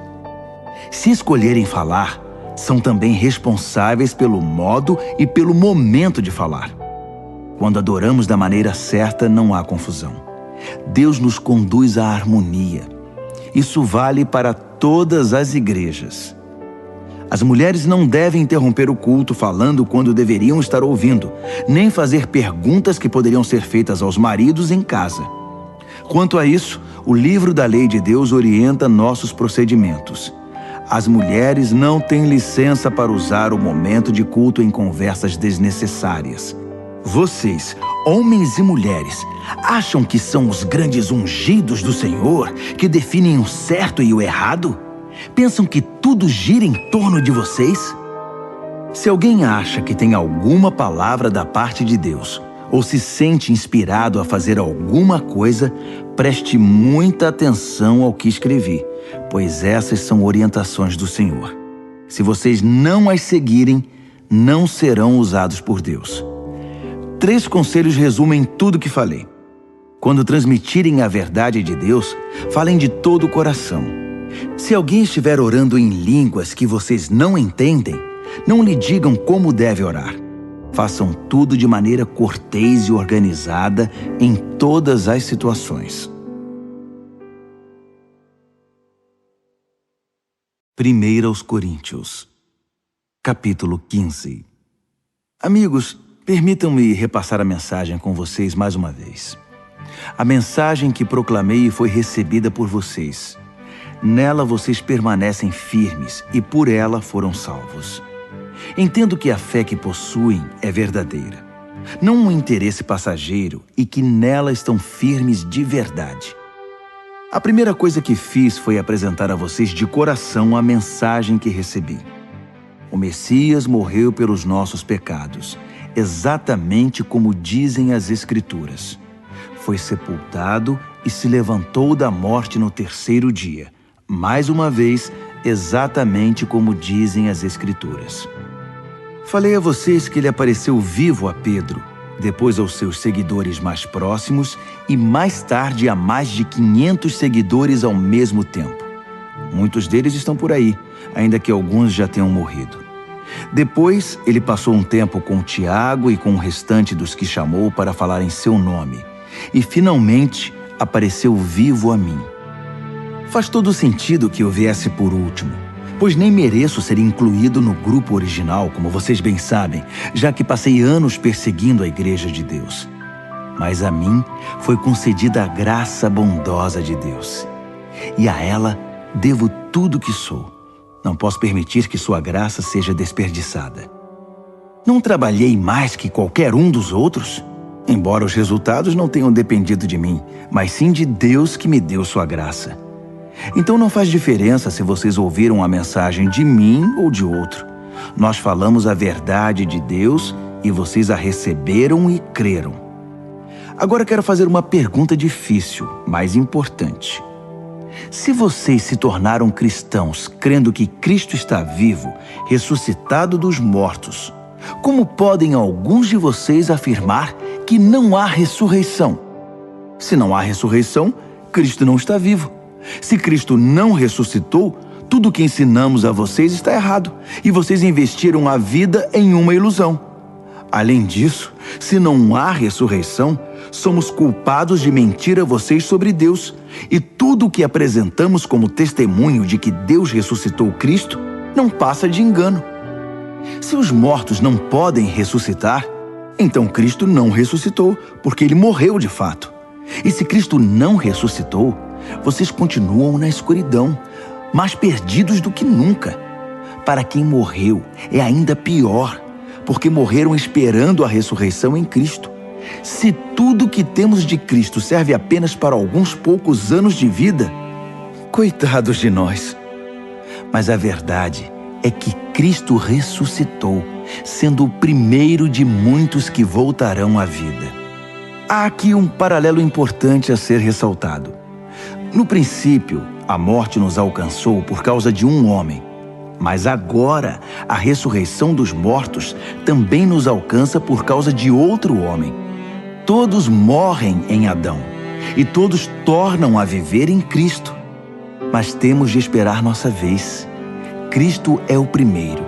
Se escolherem falar, são também responsáveis pelo modo e pelo momento de falar. Quando adoramos da maneira certa, não há confusão. Deus nos conduz à harmonia. Isso vale para todas as igrejas. As mulheres não devem interromper o culto falando quando deveriam estar ouvindo, nem fazer perguntas que poderiam ser feitas aos maridos em casa. Quanto a isso, o livro da lei de Deus orienta nossos procedimentos. As mulheres não têm licença para usar o momento de culto em conversas desnecessárias. Vocês, homens e mulheres, acham que são os grandes ungidos do Senhor que definem o certo e o errado? Pensam que tudo gira em torno de vocês? Se alguém acha que tem alguma palavra da parte de Deus, ou se sente inspirado a fazer alguma coisa, preste muita atenção ao que escrevi, pois essas são orientações do Senhor. Se vocês não as seguirem, não serão usados por Deus. 3 conselhos resumem tudo que falei. Quando transmitirem a verdade de Deus, falem de todo o coração. Se alguém estiver orando em línguas que vocês não entendem, não lhe digam como deve orar. Façam tudo de maneira cortês e organizada em todas as situações. 1 Coríntios, capítulo 15. Amigos, permitam-me repassar a mensagem com vocês mais uma vez. A mensagem que proclamei foi recebida por vocês. Nela vocês permanecem firmes e por ela foram salvos. Entendo que a fé que possuem é verdadeira, não um interesse passageiro, e que nela estão firmes de verdade. A primeira coisa que fiz foi apresentar a vocês de coração a mensagem que recebi. O Messias morreu pelos nossos pecados, exatamente como dizem as Escrituras. Foi sepultado e se levantou da morte no terceiro dia, mais uma vez, exatamente como dizem as Escrituras. Falei a vocês que ele apareceu vivo a Pedro, depois aos seus seguidores mais próximos e mais tarde a mais de 500 seguidores ao mesmo tempo. Muitos deles estão por aí, ainda que alguns já tenham morrido. Depois, ele passou um tempo com Tiago e com o restante dos que chamou para falar em seu nome. E, finalmente, apareceu vivo a mim. Faz todo sentido que eu viesse por último, pois nem mereço ser incluído no grupo original, como vocês bem sabem, já que passei anos perseguindo a Igreja de Deus. Mas a mim foi concedida a graça bondosa de Deus. E a ela devo tudo que sou. Não posso permitir que sua graça seja desperdiçada. Não trabalhei mais que qualquer um dos outros, embora os resultados não tenham dependido de mim, mas sim de Deus que me deu sua graça. Então não faz diferença se vocês ouviram a mensagem de mim ou de outro. Nós falamos a verdade de Deus e vocês a receberam e creram. Agora quero fazer uma pergunta difícil, mas importante. Se vocês se tornaram cristãos crendo que Cristo está vivo, ressuscitado dos mortos, como podem alguns de vocês afirmar que não há ressurreição? Se não há ressurreição, Cristo não está vivo. Se Cristo não ressuscitou, tudo o que ensinamos a vocês está errado, e vocês investiram a vida em uma ilusão. Além disso, se não há ressurreição, somos culpados de mentir a vocês sobre Deus, e tudo o que apresentamos como testemunho de que Deus ressuscitou Cristo não passa de engano. Se os mortos não podem ressuscitar, então Cristo não ressuscitou, porque ele morreu de fato. E se Cristo não ressuscitou, vocês continuam na escuridão, mais perdidos do que nunca. Para quem morreu, é ainda pior, porque morreram esperando a ressurreição em Cristo. Se tudo que temos de Cristo serve apenas para alguns poucos anos de vida, coitados de nós. Mas a verdade é que Cristo ressuscitou, sendo o primeiro de muitos que voltarão à vida. Há aqui um paralelo importante a ser ressaltado. No princípio, a morte nos alcançou por causa de um homem. Mas agora, a ressurreição dos mortos também nos alcança por causa de outro homem. Todos morrem em Adão, e todos tornam a viver em Cristo. Mas temos de esperar nossa vez. Cristo é o primeiro.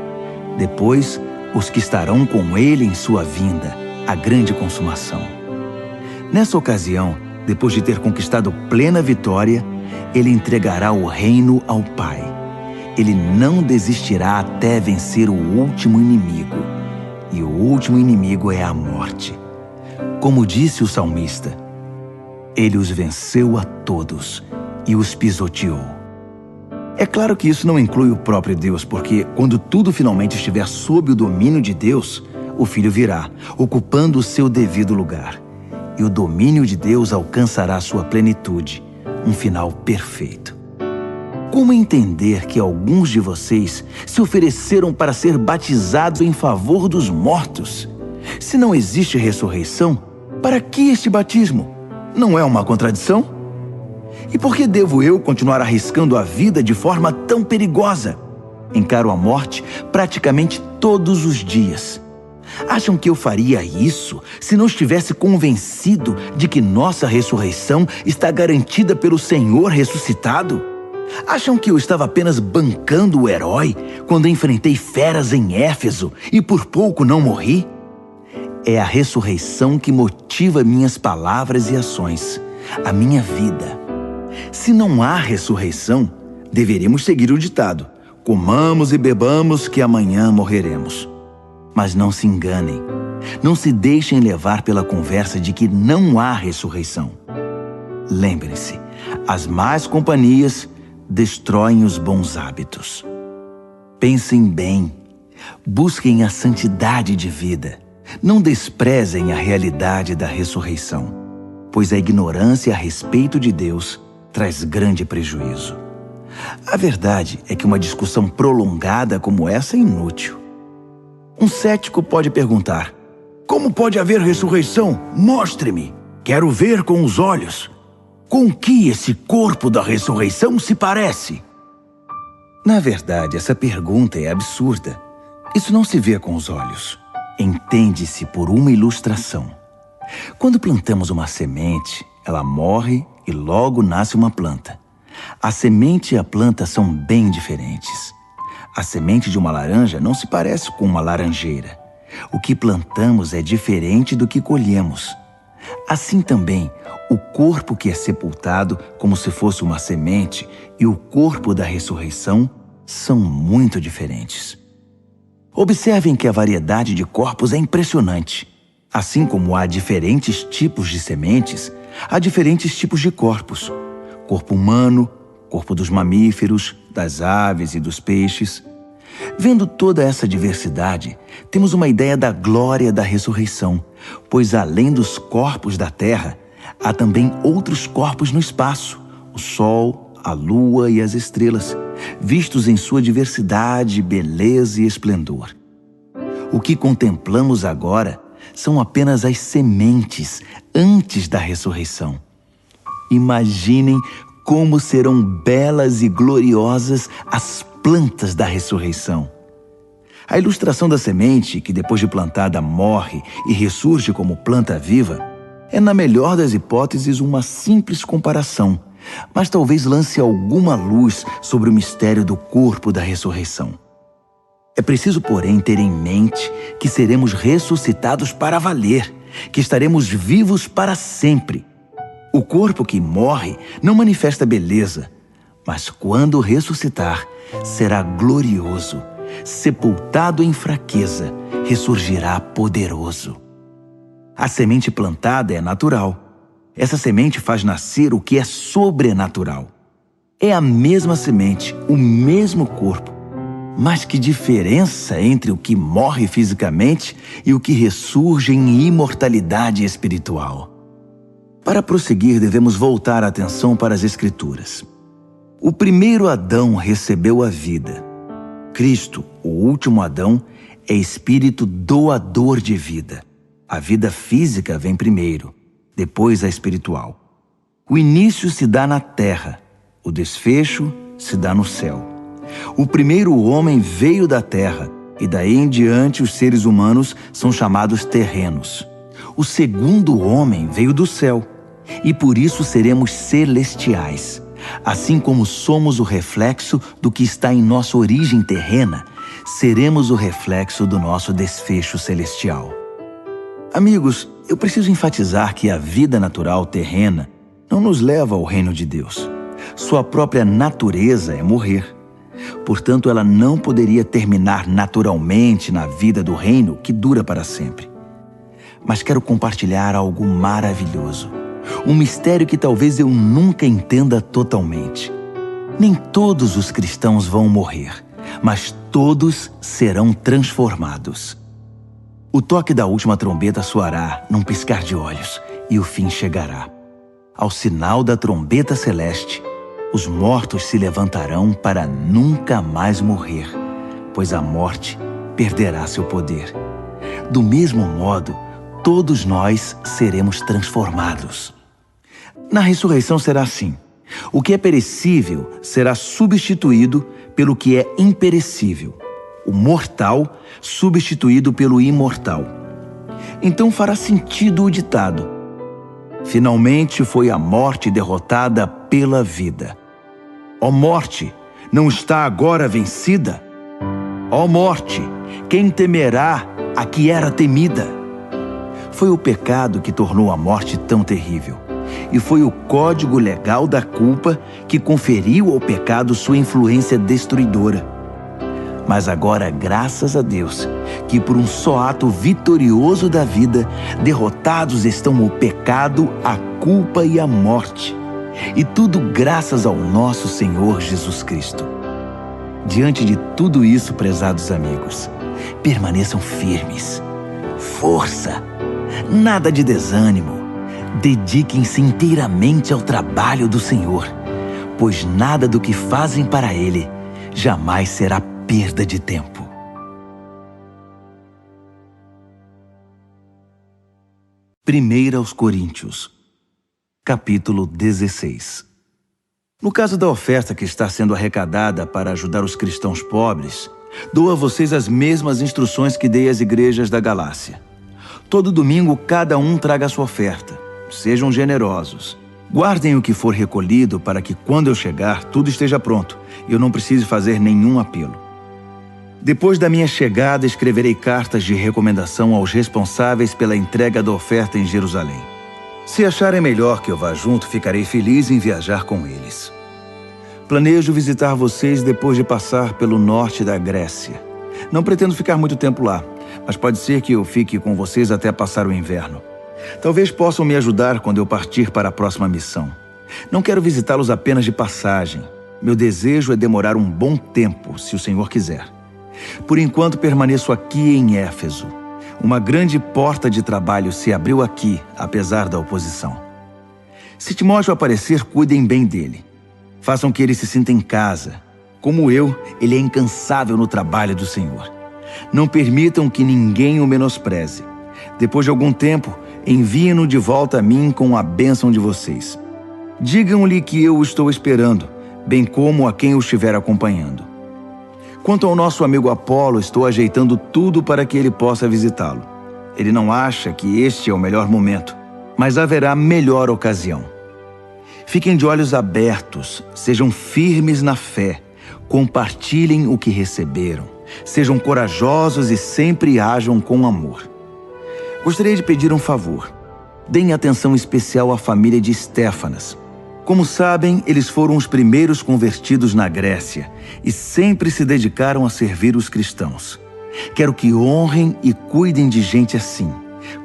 Depois, os que estarão com ele em sua vinda, a grande consumação. Nessa ocasião, depois de ter conquistado plena vitória, ele entregará o reino ao Pai. Ele não desistirá até vencer o último inimigo. E o último inimigo é a morte. Como disse o salmista, ele os venceu a todos e os pisoteou. É claro que isso não inclui o próprio Deus, porque quando tudo finalmente estiver sob o domínio de Deus, o Filho virá, ocupando o seu devido lugar. E o domínio de Deus alcançará sua plenitude, um final perfeito. Como entender que alguns de vocês se ofereceram para ser batizados em favor dos mortos? Se não existe ressurreição, para que este batismo? Não é uma contradição? E por que devo eu continuar arriscando a vida de forma tão perigosa? Encaro a morte praticamente todos os dias. Acham que eu faria isso se não estivesse convencido de que nossa ressurreição está garantida pelo Senhor ressuscitado? Acham que eu estava apenas bancando o herói quando enfrentei feras em Éfeso e por pouco não morri? É a ressurreição que motiva minhas palavras e ações, a minha vida. Se não há ressurreição, deveríamos seguir o ditado: comamos e bebamos que amanhã morreremos. Mas não se enganem, não se deixem levar pela conversa de que não há ressurreição. Lembrem-se, as más companhias destroem os bons hábitos. Pensem bem, Busquem a santidade de vida. Não desprezem a realidade da ressurreição, pois a ignorância a respeito de Deus traz grande prejuízo. A verdade é que uma discussão prolongada como essa é inútil. Um cético pode perguntar: como pode haver ressurreição? Mostre-me. Quero ver com os olhos. Com que esse corpo da ressurreição se parece? Na verdade, essa pergunta é absurda. Isso não se vê com os olhos. Entende-se por uma ilustração. Quando plantamos uma semente, ela morre e logo nasce uma planta. A semente e a planta são bem diferentes. A semente de uma laranja não se parece com uma laranjeira. O que plantamos é diferente do que colhemos. Assim também, o corpo que é sepultado como se fosse uma semente e o corpo da ressurreição são muito diferentes. Observem que a variedade de corpos é impressionante. Assim como há diferentes tipos de sementes, há diferentes tipos de corpos. Corpo humano, corpo dos mamíferos, das aves e dos peixes. Vendo toda essa diversidade, temos uma ideia da glória da ressurreição, pois além dos corpos da terra, há também outros corpos no espaço, o sol, a lua e as estrelas, vistos em sua diversidade, beleza e esplendor. O que contemplamos agora são apenas as sementes antes da ressurreição. Imaginem como serão belas e gloriosas as plantas da ressurreição. A ilustração da semente, que depois de plantada morre e ressurge como planta viva, é, na melhor das hipóteses, uma simples comparação, mas talvez lance alguma luz sobre o mistério do corpo da ressurreição. É preciso, porém, ter em mente que seremos ressuscitados para valer, que estaremos vivos para sempre. O corpo que morre não manifesta beleza, mas quando ressuscitar, será glorioso. Sepultado em fraqueza, ressurgirá poderoso. A semente plantada é natural. Essa semente faz nascer o que é sobrenatural. É a mesma semente, o mesmo corpo. Mas que diferença entre o que morre fisicamente e o que ressurge em imortalidade espiritual. Para prosseguir, devemos voltar a atenção para as Escrituras. O primeiro Adão recebeu a vida. Cristo, o último Adão, é espírito doador de vida. A vida física vem primeiro, depois a espiritual. O início se dá na terra, o desfecho se dá no céu. O primeiro homem veio da terra e daí em diante os seres humanos são chamados terrenos. O segundo homem veio do céu e por isso seremos celestiais. Assim como somos o reflexo do que está em nossa origem terrena, seremos o reflexo do nosso desfecho celestial. Amigos, eu preciso enfatizar que a vida natural terrena não nos leva ao reino de Deus. Sua própria natureza é morrer. Portanto, ela não poderia terminar naturalmente na vida do reino que dura para sempre. Mas quero compartilhar algo maravilhoso. Um mistério que talvez eu nunca entenda totalmente. Nem todos os cristãos vão morrer, mas todos serão transformados. O toque da última trombeta soará num piscar de olhos e o fim chegará. Ao sinal da trombeta celeste, os mortos se levantarão para nunca mais morrer, pois a morte perderá seu poder. Do mesmo modo, todos nós seremos transformados. Na ressurreição será assim. O que é perecível será substituído pelo que é imperecível. O mortal substituído pelo imortal. Então fará sentido o ditado: finalmente foi a morte derrotada pela vida. Ó morte, não está agora vencida? Ó morte, quem temerá a que era temida? Foi o pecado que tornou a morte tão terrível. E foi o código legal da culpa que conferiu ao pecado sua influência destruidora. Mas agora, graças a Deus, que por um só ato vitorioso da vida, derrotados estão o pecado, a culpa e a morte. E tudo graças ao nosso Senhor Jesus Cristo. Diante de tudo isso, prezados amigos, Permaneçam firmes. Força! Nada de desânimo. Dediquem-se inteiramente ao trabalho do Senhor, pois nada do que fazem para Ele jamais será perda de tempo. 1 aos Coríntios, capítulo 16. No caso da oferta que está sendo arrecadada para ajudar os cristãos pobres, dou a vocês as mesmas instruções que dei às igrejas da Galácia. Todo domingo, cada um traga a sua oferta. Sejam generosos. Guardem o que for recolhido para que, quando eu chegar, tudo esteja pronto e eu não precise fazer nenhum apelo. Depois da minha chegada, escreverei cartas de recomendação aos responsáveis pela entrega da oferta em Jerusalém. Se acharem melhor que eu vá junto, ficarei feliz em viajar com eles. Planejo visitar vocês depois de passar pelo norte da Grécia. Não pretendo ficar muito tempo lá, mas pode ser que eu fique com vocês até passar o inverno. Talvez possam me ajudar quando eu partir para a próxima missão. Não quero visitá-los apenas de passagem. Meu desejo é demorar um bom tempo, se o Senhor quiser. Por enquanto, permaneço aqui em Éfeso. Uma grande porta de trabalho se abriu aqui, apesar da oposição. Se Timóteo aparecer, cuidem bem dele. Façam que ele se sinta em casa. Como eu, ele é incansável no trabalho do Senhor. Não permitam que ninguém o menospreze. Depois de algum tempo, enviem-no de volta a mim com a bênção de vocês. Digam-lhe que eu o estou esperando, bem como a quem o estiver acompanhando. Quanto ao nosso amigo Apolo, estou ajeitando tudo para que ele possa visitá-lo. Ele não acha que este é o melhor momento, mas haverá melhor ocasião. Fiquem de olhos abertos, sejam firmes na fé, compartilhem o que receberam, sejam corajosos e sempre ajam com amor. Gostaria de pedir um favor. Deem atenção especial à família de Estéfanas. Como sabem, eles foram os primeiros convertidos na Grécia e sempre se dedicaram a servir os cristãos. Quero que honrem e cuidem de gente assim,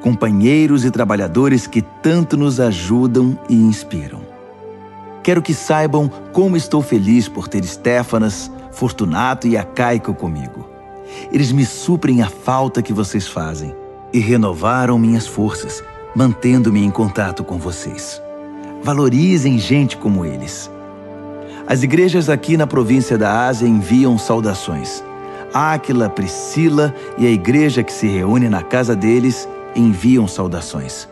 companheiros e trabalhadores que tanto nos ajudam e inspiram. Quero que saibam como estou feliz por ter Estéfanas, Fortunato e Acaico comigo. Eles me suprem a falta que vocês fazem e renovaram minhas forças, mantendo-me em contato com vocês. Valorizem gente como eles. As igrejas aqui na província da Ásia enviam saudações. Áquila, Priscila e a igreja que se reúne na casa deles enviam saudações.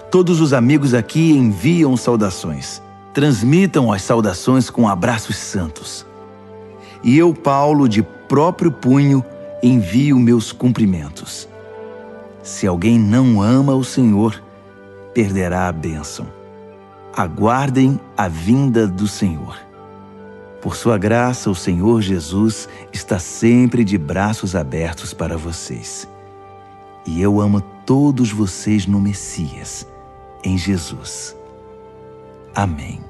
Todos os amigos aqui enviam saudações. Transmitam as saudações com abraços santos. E eu, Paulo, de próprio punho, envio meus cumprimentos. Se alguém não ama o Senhor, perderá a bênção. Aguardem a vinda do Senhor. Por sua graça, o Senhor Jesus está sempre de braços abertos para vocês. E eu amo todos vocês no Messias, em Jesus. Amém.